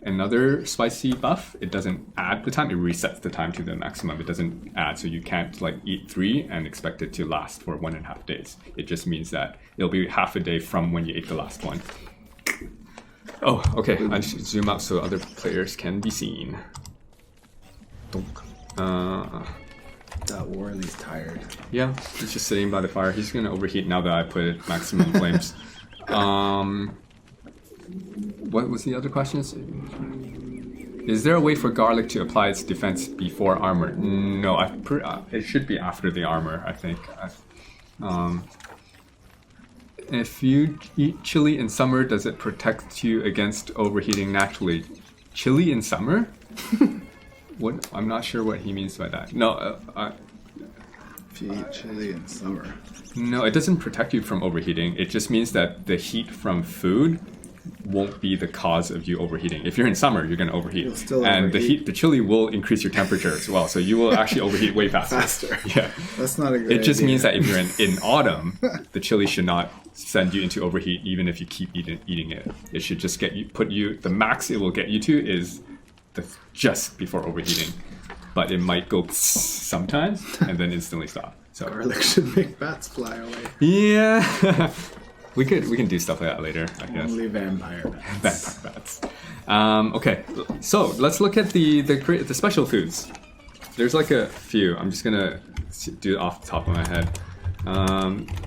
another spicy buff, it doesn't add the time. It resets the time to the maximum. It doesn't add, so you can't like eat 3 and expect it to last for 1.5 days. It just means that it'll be half a day from when you ate the last one. Oh, okay. I should zoom out so other players can be seen. That Warley's tired. Yeah, he's just sitting by the fire. He's gonna overheat now that I put it maximum flames. What was the other question? Is there a way for garlic to apply its defense before armor? No, it should be after the armor, I think. If you eat chili in summer, does it protect you against overheating naturally? Chili in summer? What? I'm not sure what he means by that. No, if you eat chili in summer. No, it doesn't protect you from overheating. It just means that the heat from food won't be the cause of you overheating. If you're in summer, you're going to overheat. You'll still and overheat. the chili will increase your temperature as well. So you will actually overheat way faster. Yeah. That's not a good It just idea. means that if you're in autumn, the chili should not send you into overheat even if you keep eating it. It should just the max it will get you to is just before overheating. But it might go sometimes and then instantly stop. So Garlic should make bats fly away. yeah. We can do stuff like that later, I guess. Only vampire bats. Vampire bats. Okay, so let's look at the special foods. There's like a few. I'm just gonna do it off the top of my head.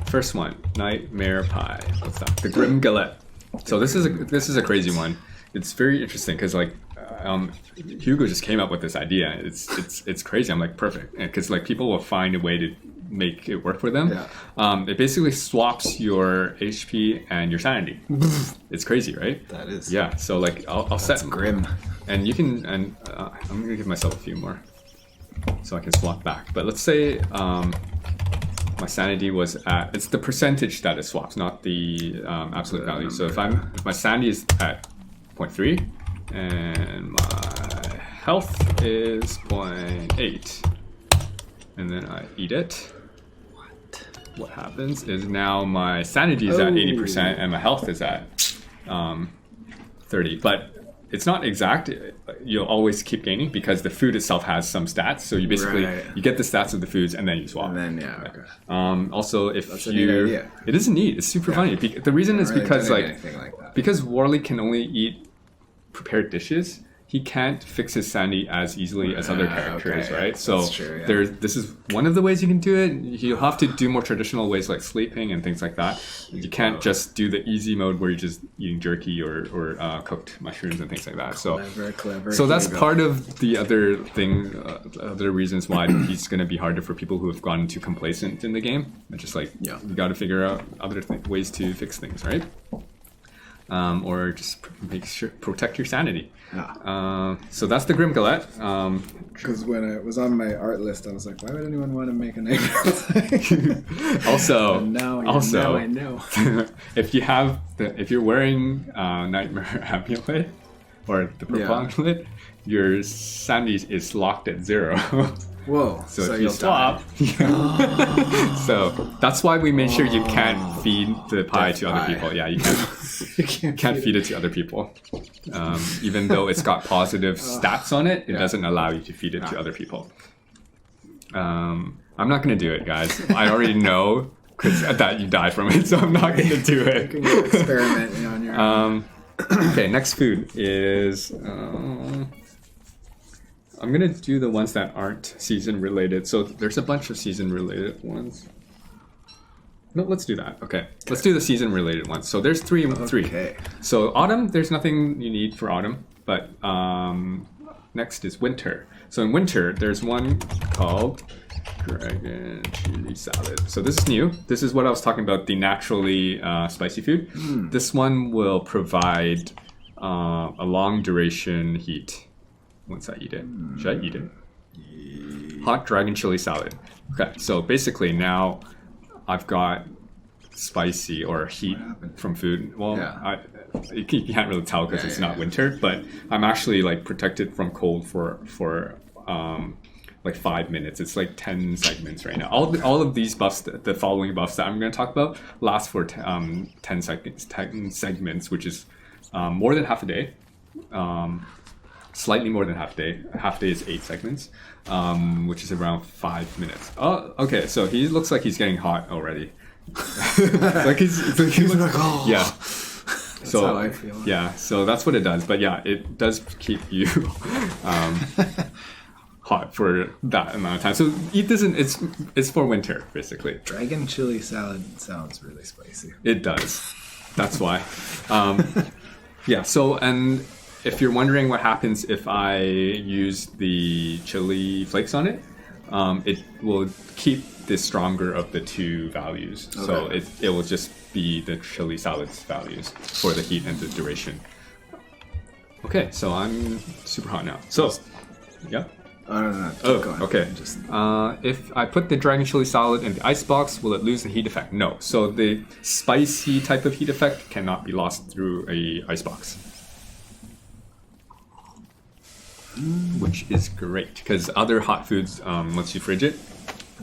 First one, nightmare pie. What's that? The grim galette. So this is a crazy one. It's very interesting because like Hugo just came up with this idea. It's crazy. I'm like perfect because like people will find a way to make it work for them. Yeah. It basically swaps your HP and your sanity. It's crazy, right? That is. Yeah. So like I'll set grim. and you can I'm gonna give myself a few more so I can swap back. But let's say my sanity was at, it's the percentage that it swaps, not the absolute value. So if my sanity is at 0.3 and my health is 0.8 and then I eat it, what happens is now my sanity is at 80% and my health is at 30. But it's not exact. You'll always keep gaining because the food itself has some stats. So you basically you get the stats of the foods and then you swap. And then okay. Also, if That's a neat idea. it is neat. It's super funny. The reason is because anything like that. because Warley can only eat prepared dishes. He can't fix his sanity as easily as other characters, okay. right? So That's true, yeah. this is one of the ways you can do it. You'll have to do more traditional ways like sleeping and things like that. You can't just do the easy mode where you're just eating jerky or cooked mushrooms and things like that. Clever. So that's part of the other thing, other reasons why he's going to be harder for people who have gone too complacent in the game. It's just like, you got to figure out other ways to fix things, right? Or just protect your sanity. Yeah. So that's the Grim Galette. Because when it was on my art list, I was like, why would anyone want to make a nightmare? Also, now I know. if you're wearing Nightmare Amulet or the Purple Amulet, your sanity is locked at 0. Whoa. So if you swap, so that's why we made sure you can't feed the pie to other people. Yeah, you can't feed it to other people. Even though it's got positive stats on it, it doesn't allow you to feed it to other people. I'm not gonna do it, guys. I already know that you die from it, so I'm not gonna do it. You can experiment on your own. Okay, next food is. I'm gonna do the ones that aren't season related. So there's a bunch of season related ones. No, let's do that. Okay. Let's do the season related ones. So there's three. Okay. So autumn, there's nothing you need for autumn, but next is winter. So in winter, there's one called Dragon Chili Salad. So this is new. This is what I was talking about, the naturally spicy food. This one will provide a long duration heat. Once I eat it. Should I eat it? Hot dragon chili salad. Okay, so basically now I've got spicy or heat from food. Well, you can't really tell because it's not winter, but I'm actually like protected from cold for like 5 minutes. It's like 10 segments right now. All of these buffs, the following buffs that I'm going to talk about, last for 10 segments, which is more than half a day. Slightly more than half a day. Half a day is 8 segments, which is around 5 minutes. Oh, okay. So he looks like he's getting hot already. like he's like, oh. Yeah. That's So how I feel. yeah, so that's what it does. But yeah, it does keep you hot for that amount of time. So eat this, and it's for winter basically. Dragon chili salad sounds really spicy. It does. That's why. Yeah. So, and if you're wondering what happens if I use the chili flakes on it, it will keep the stronger of the two values. Okay. So it will just be the chili salad's values for the heat and the duration. Okay, so I'm super hot now. So, yeah. Oh, no. Oh, going. okay. If I put the dragon chili salad in the icebox, will it lose the heat effect? No. So the spicy type of heat effect cannot be lost through a icebox. Which is great, because other hot foods, once you fridge it,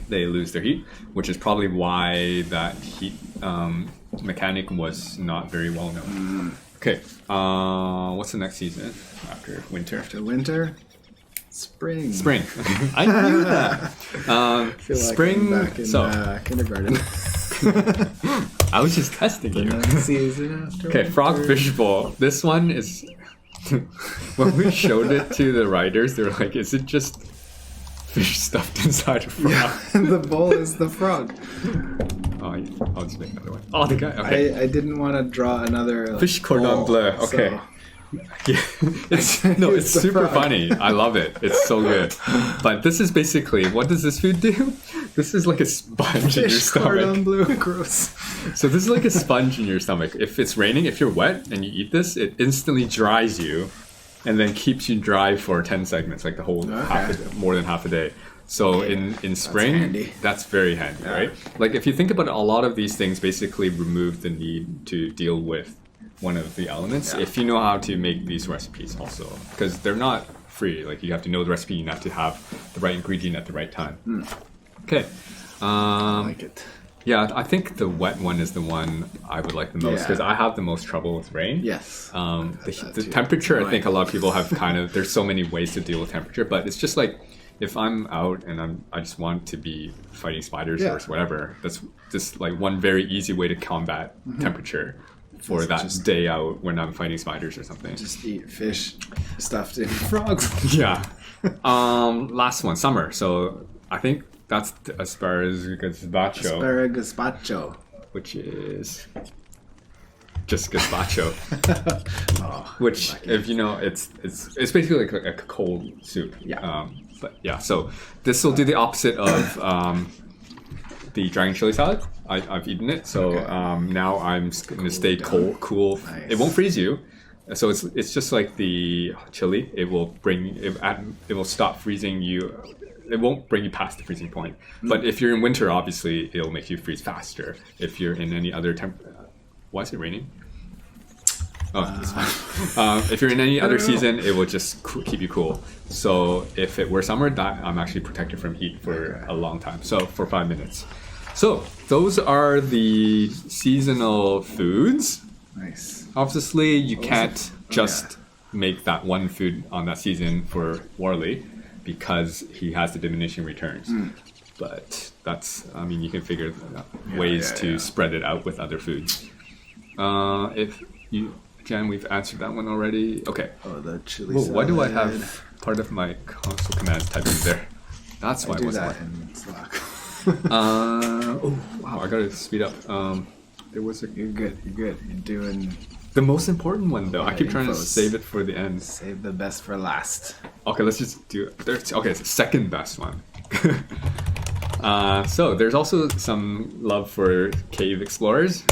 they lose their heat, which is probably why that heat mechanic was not very well known. Okay, what's the next season after winter? After winter? Spring. I knew that. I feel like spring. I'm back in kindergarten. I was just testing you. Season after Okay, winter. frog fish bowl. This one is. When we showed it to the writers, they were like, "Is it just fish stuffed inside a frog?" Yeah, and the bowl is the frog. Oh, I'll just make another one. Oh, the guy. Okay. I didn't want to draw another like, Fish cordon bleu. Okay. So. Yeah, it's super funny. I love it. It's so good. But this is basically, what does this food do? This is like a sponge in your Fish stomach. cordon bleu, gross. So this is like a sponge in your stomach. If it's raining, if you're wet and you eat this, it instantly dries you, and then keeps you dry for 10 segments, like the whole more than half a day. So in spring, that's very handy, right? Like if you think about it, a lot of these things basically remove the need to deal with one of the elements if you know how to make these recipes also, because they're not free. Like you have to know the recipe, you have to have the right ingredient at the right time. Okay. I like it. Yeah, I think the wet one is the one I would like the most, because I have the most trouble with rain. Yes. The temperature, I think a lot of people have kind of, there's so many ways to deal with temperature, but it's just like, if I'm out and I just want to be fighting spiders or whatever, that's just like one very easy way to combat temperature for that day out when I'm fighting spiders or something. Just eat fish stuffed in frogs. Yeah. Last one, summer. So I think that's the asparagus gazpacho. Which is just gazpacho. Which, if you know, it's basically like a cold soup. Yeah. But yeah, so this will do the opposite of the dragon chili salad. I've eaten it, so now I'm going to stay cool. Nice. It won't freeze you, so it's just like the chili. It will it will stop freezing you. It won't bring you past the freezing point. But if you're in winter, obviously it'll make you freeze faster. If you're in any other why is it raining? Oh, it's fine. If you're in any other season, it will just keep you cool. So if it were summer, I'm actually protected from heat for a long time. So for 5 minutes. So those are the seasonal foods. Nice. Obviously, you can't just make that one food on that season for Warley, because he has the diminishing returns. But that's, I mean, you can figure ways to spread it out with other foods. Jen, we've answered that one already. Okay. Oh, the chili salad. Why do I have part of my console commands typed in there? That's why it wasn't working. In Slack. Oh, wow, I gotta speed up. There was You're good. You're doing the most important one though. I keep trying to save it for the end. Save the best for last. Okay, let's just do it. Okay, it's the second best one. So there's also some love for cave explorers.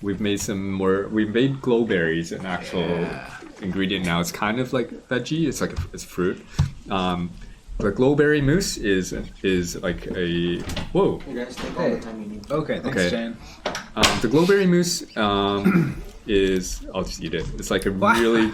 We've made glowberries an actual ingredient now. It's kind of like veggie. It's like it's fruit. The glowberry mousse is like a whoa. You guys take all the time you need. Okay, thanks, Jane. The glowberry mousse is, I'll just eat it. It's like a really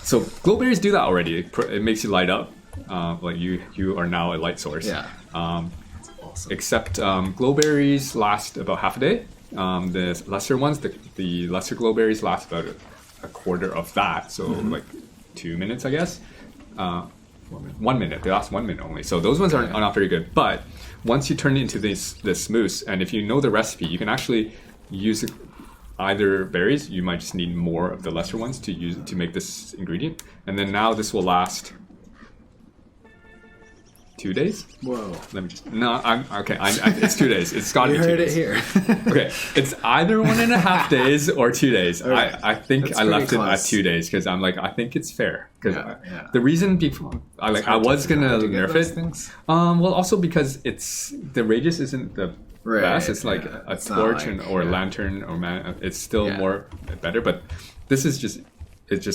so glowberries do that already. It makes you light up. Like you are now a light source. Yeah. That's awesome. Except glowberries last about half a day. The lesser ones, the lesser glowberries last about a quarter of that, so like 2 minutes, I guess. 1 minute. They last 1 minute only. So those ones are not very good. But once you turn it into this mousse, and if you know the recipe, you can actually use either berries. You might just need more of the lesser ones to make this ingredient. And then now this will last 2 days. Whoa. Let me just I'm okay. It's 2 days. It's got to be 2 days. You heard it here. Okay, it's either 1.5 days or 2 days. Okay. I think That's I left pretty it at close. 2 days because I'm like, I think it's fair. Because Yeah. the reason I was gonna nerf it. Things. Well, also because the radius isn't the best. It's like a It's not torch like- or a lantern or it's still more better. But this is just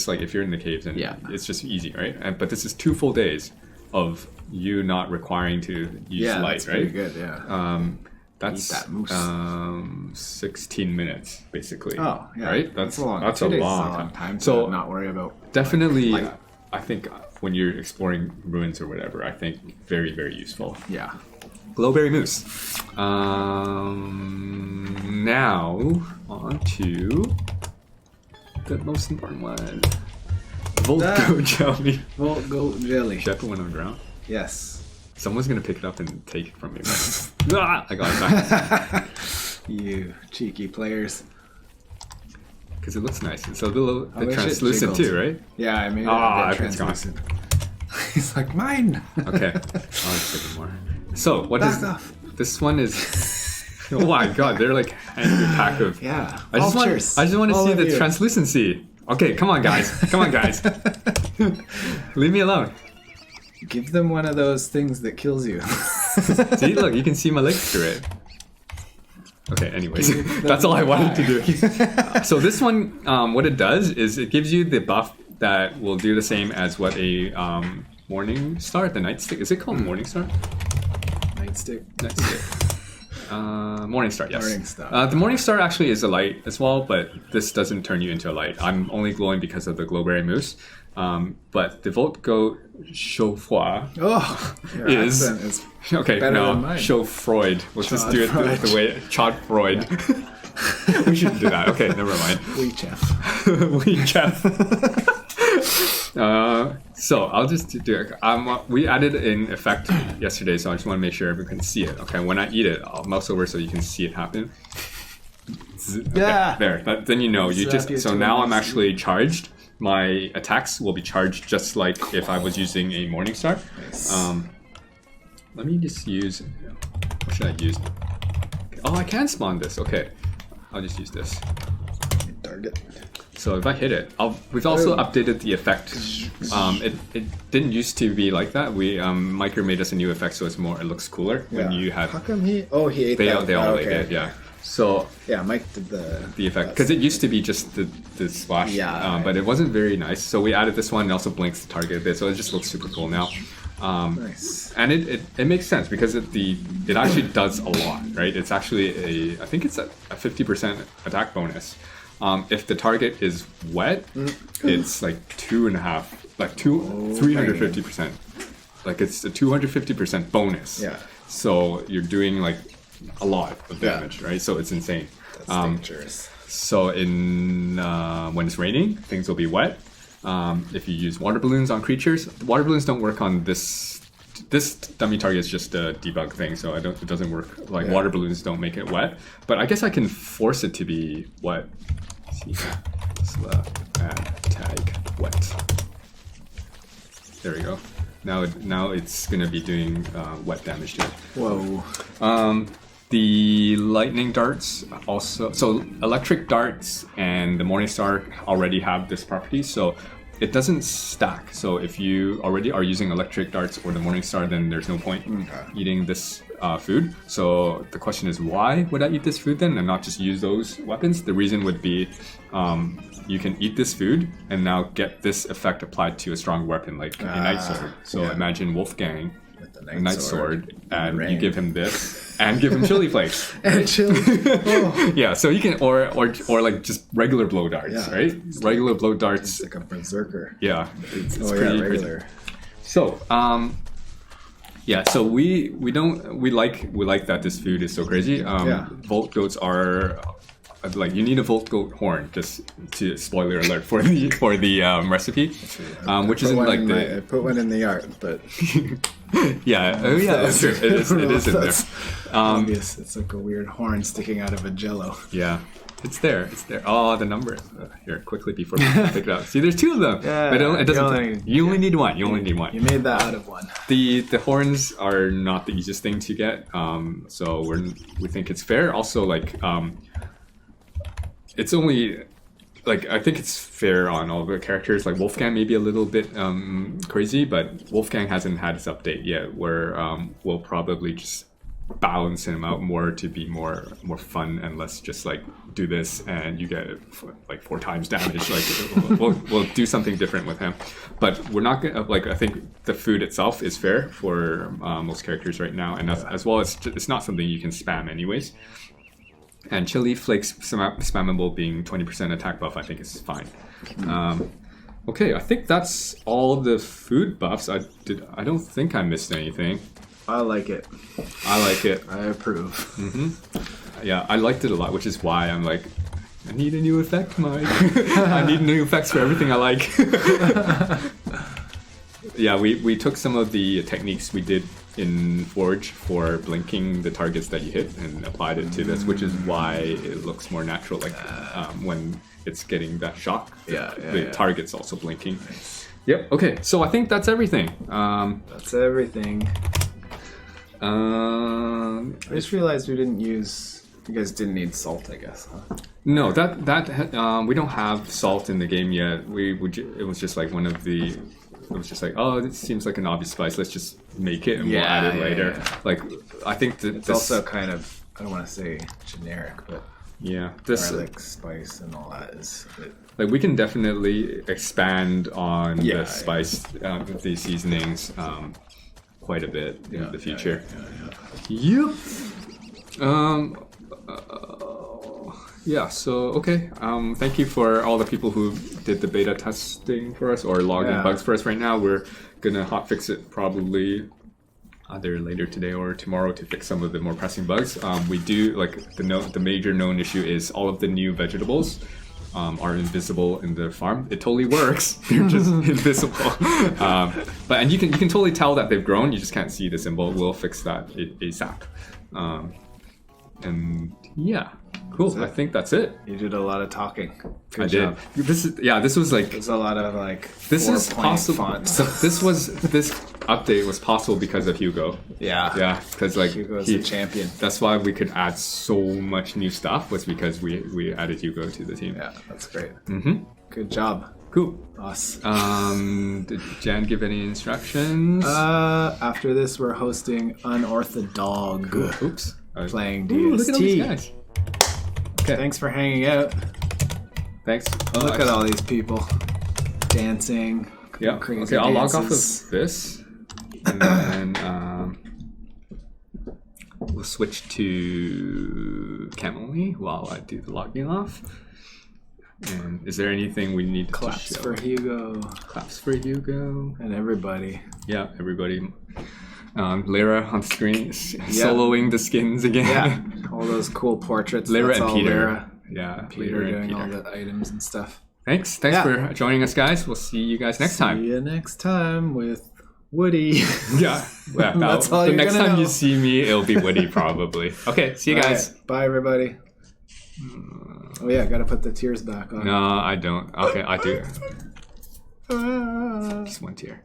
like if you're in the caves and it's just easy, right? But this is 2 full days of you not requiring to use light, that's right? pretty good. Yeah. That's Eat that mousse. 16 minutes basically. Oh, yeah. Right? That's a long. That's 2 a days is long time So to not worry about. definitely, light. I think when you're exploring ruins or whatever, I think very, very useful. Yeah. Glowberry mousse. Now on to the most important one. Volgo jelly. Volgo jelly. Should I put one on the ground? Yes. Someone's gonna pick it up and take it from me. I got it back. You cheeky players. Because it looks nice. It's a little I wish it translucent jiggled. too, right? Yeah, I made it Ah, a bit it's gone. translucent. He's like, mine. Okay. I'll just take it more. So what Back is off. this one is oh my god, they're like a pack of Yeah. I just want to All see of the you. translucency. Okay, come on guys. Come on guys. Leave me alone. Give them one of those things that kills you. See, look, you can see my legs through it. Okay, anyways, that's all I wanted to do. So this one, what it does is it gives you the buff that will do the same as what a morning star, the nightstick. Is it called morning star? Nightstick. Nightstick. Morning star, yes. Morning star. The morning star actually is a light as well, but this doesn't turn you into a light. I'm only glowing because of the glowberry mousse. But the Volgo Chaufroid Oh, your is accent is okay. better No, than mine. Chaufroid. Let's just do it the way Chaufroid. We shouldn't do that. Okay, never mind. we chef. We chef. So I'll just do it. We added an effect yesterday, so I just want to make sure everyone can see it. Okay, when I eat it, I'll mouse over so you can see it happen. Okay, Yeah. there. Then you know. So now I'm nice. actually charged. My attacks will be charged just like if I was using a Morningstar. Nice. Let me just use. What should I use? Oh, I can spawn this. Okay, I'll just use this. Target. So if I hit it, we've also Oh. updated the effect. It didn't used to be like that. Micro made us a new effect, so it looks cooler when you had. How come he? Oh, he ate They that. all okay. ate it, yeah. So Yeah, Mike did the effect because it used to be just the splash, Yeah. but it wasn't very nice. So we added this one. It also blinks the target a bit, so it just looks super cool now. Nice. And it makes sense because it actually does a lot, right? It's actually I think it's a 50% attack bonus. If the target is wet, it's like 350%. Like it's a 250% bonus. Yeah. So you're doing like a lot of damage, right? So it's insane. That's dangerous. So when it's raining, things will be wet. If you use water balloons on creatures, the water balloons don't work on this. This dummy target is just a debug thing, so it doesn't work. Like water balloons don't make it wet. But I guess I can force it to be wet. See, add tag wet. There we go. Now it's gonna be doing wet damage to it. Whoa. The lightning darts also, so electric darts and the Morningstar already have this property, so it doesn't stack. So if you already are using electric darts or the Morningstar, then there's no point eating this food. So the question is, why would I eat this food then and not just use those weapons? The reason would be you can eat this food and now get this effect applied to a strong weapon like a Night Sword. So imagine Wolfgang, With the a Night Sword, and rain. you give him this and give him chili flakes. And chili. Oh. Yeah, so you can or like just regular blow darts, Yeah. right? Regular blow darts. It's like a berserker. Yeah, it's Oh pretty yeah, crazy. regular. So, yeah, so we like that this food is so crazy. Volt goats are like you need a vocal horn. Just to spoiler alert for the recipe, which isn't like I put one in the art, but yeah, oh yeah, that's true. It is in there. Obvious. It's like a weird horn sticking out of a Jello. Yeah. It's there. It's there. Oh, the number. Here, quickly before we pick it up. See, there's two of them. Yeah, but it doesn't. You only need one. You only need one. You made that out of one. The horns are not the easiest thing to get. So we think it's fair. Also, like, it's only like I think it's fair on all the characters. Like Wolfgang may be a little bit crazy, but Wolfgang hasn't had his update yet. Where we'll probably just balance him out more to be more fun and less just like do this and you get like 4 times damage. Like we'll do something different with him, but we're not gonna like. I think the food itself is fair for most characters right now, and as well as it's not something you can spam anyways. And chili flakes spammable being 20% attack buff, I think is fine. Okay, I think that's all the food buffs. I don't think I missed anything. I like it. I like it. I approve. Yeah, I liked it a lot, which is why I'm like, I need a new effect, Mike. I need new effects for everything I like. Yeah, we took some of the techniques we did in Forge for blinking the targets that you hit and applied it to this, which is why it looks more natural. Like when it's getting that shock, the target's also blinking. Nice. Yep. Okay, so I think that's everything. That's everything. I just realized we didn't use. You guys didn't need salt, I guess. Huh? No, that we don't have salt in the game yet. It was just like one of the. It was just like, oh, this seems like an obvious spice. Let's just make it and we'll add it later. Yeah. Like, I think that it's also kind of, I don't want to say generic, but garlic spice and all that is. Like we can definitely expand on the spice, the seasonings. Quite a bit in the future. Yep. So okay. Thank you for all the people who did the beta testing for us or logging bugs for us right now. We're gonna hotfix it probably either later today or tomorrow to fix some of the more pressing bugs. We do like the major known issue is all of the new vegetables are invisible in the farm. It totally works. They're just invisible. And you can totally tell that they've grown. You just can't see the symbol. We'll fix that ASAP. And yeah, cool. I think that's it. You did a lot of talking. Good job. This was like. There's a lot of like. This is possible. So this update was possible because of Hugo. Yeah, because like Hugo's the champion. That's why we could add so much new stuff. Was because we added Hugo to the team. Yeah, that's great. Good job. Cool. Us. Did Jan give any instructions? After this, we're hosting Unorthodog. Oops. Playing DST. Ooh, look at all these guys. Okay. Thanks for hanging out. Thanks. Look at all these people dancing. Yeah. Crazy okay, I'll dances. log off of this, and then we'll switch to cam only while I do the logging off. And is there anything we need to Claps show? for Hugo. Claps for Hugo. And everybody. Yeah, everybody. Lyra on the screen, soloing the skins again. Yeah, all those cool portraits. Lyra and Peter. Lyra. Yeah, Peter Lyra doing and Peter. all the items and stuff. Thanks for joining us, guys. We'll see you guys next time. See you next time with Woody. Yeah, that's all the you're next gonna time know. you see me, it'll be Woody probably. Okay, see you guys. Right. Bye, everybody. Oh yeah, gotta put the tears back on. No, I don't. Okay, I do. Just one tear.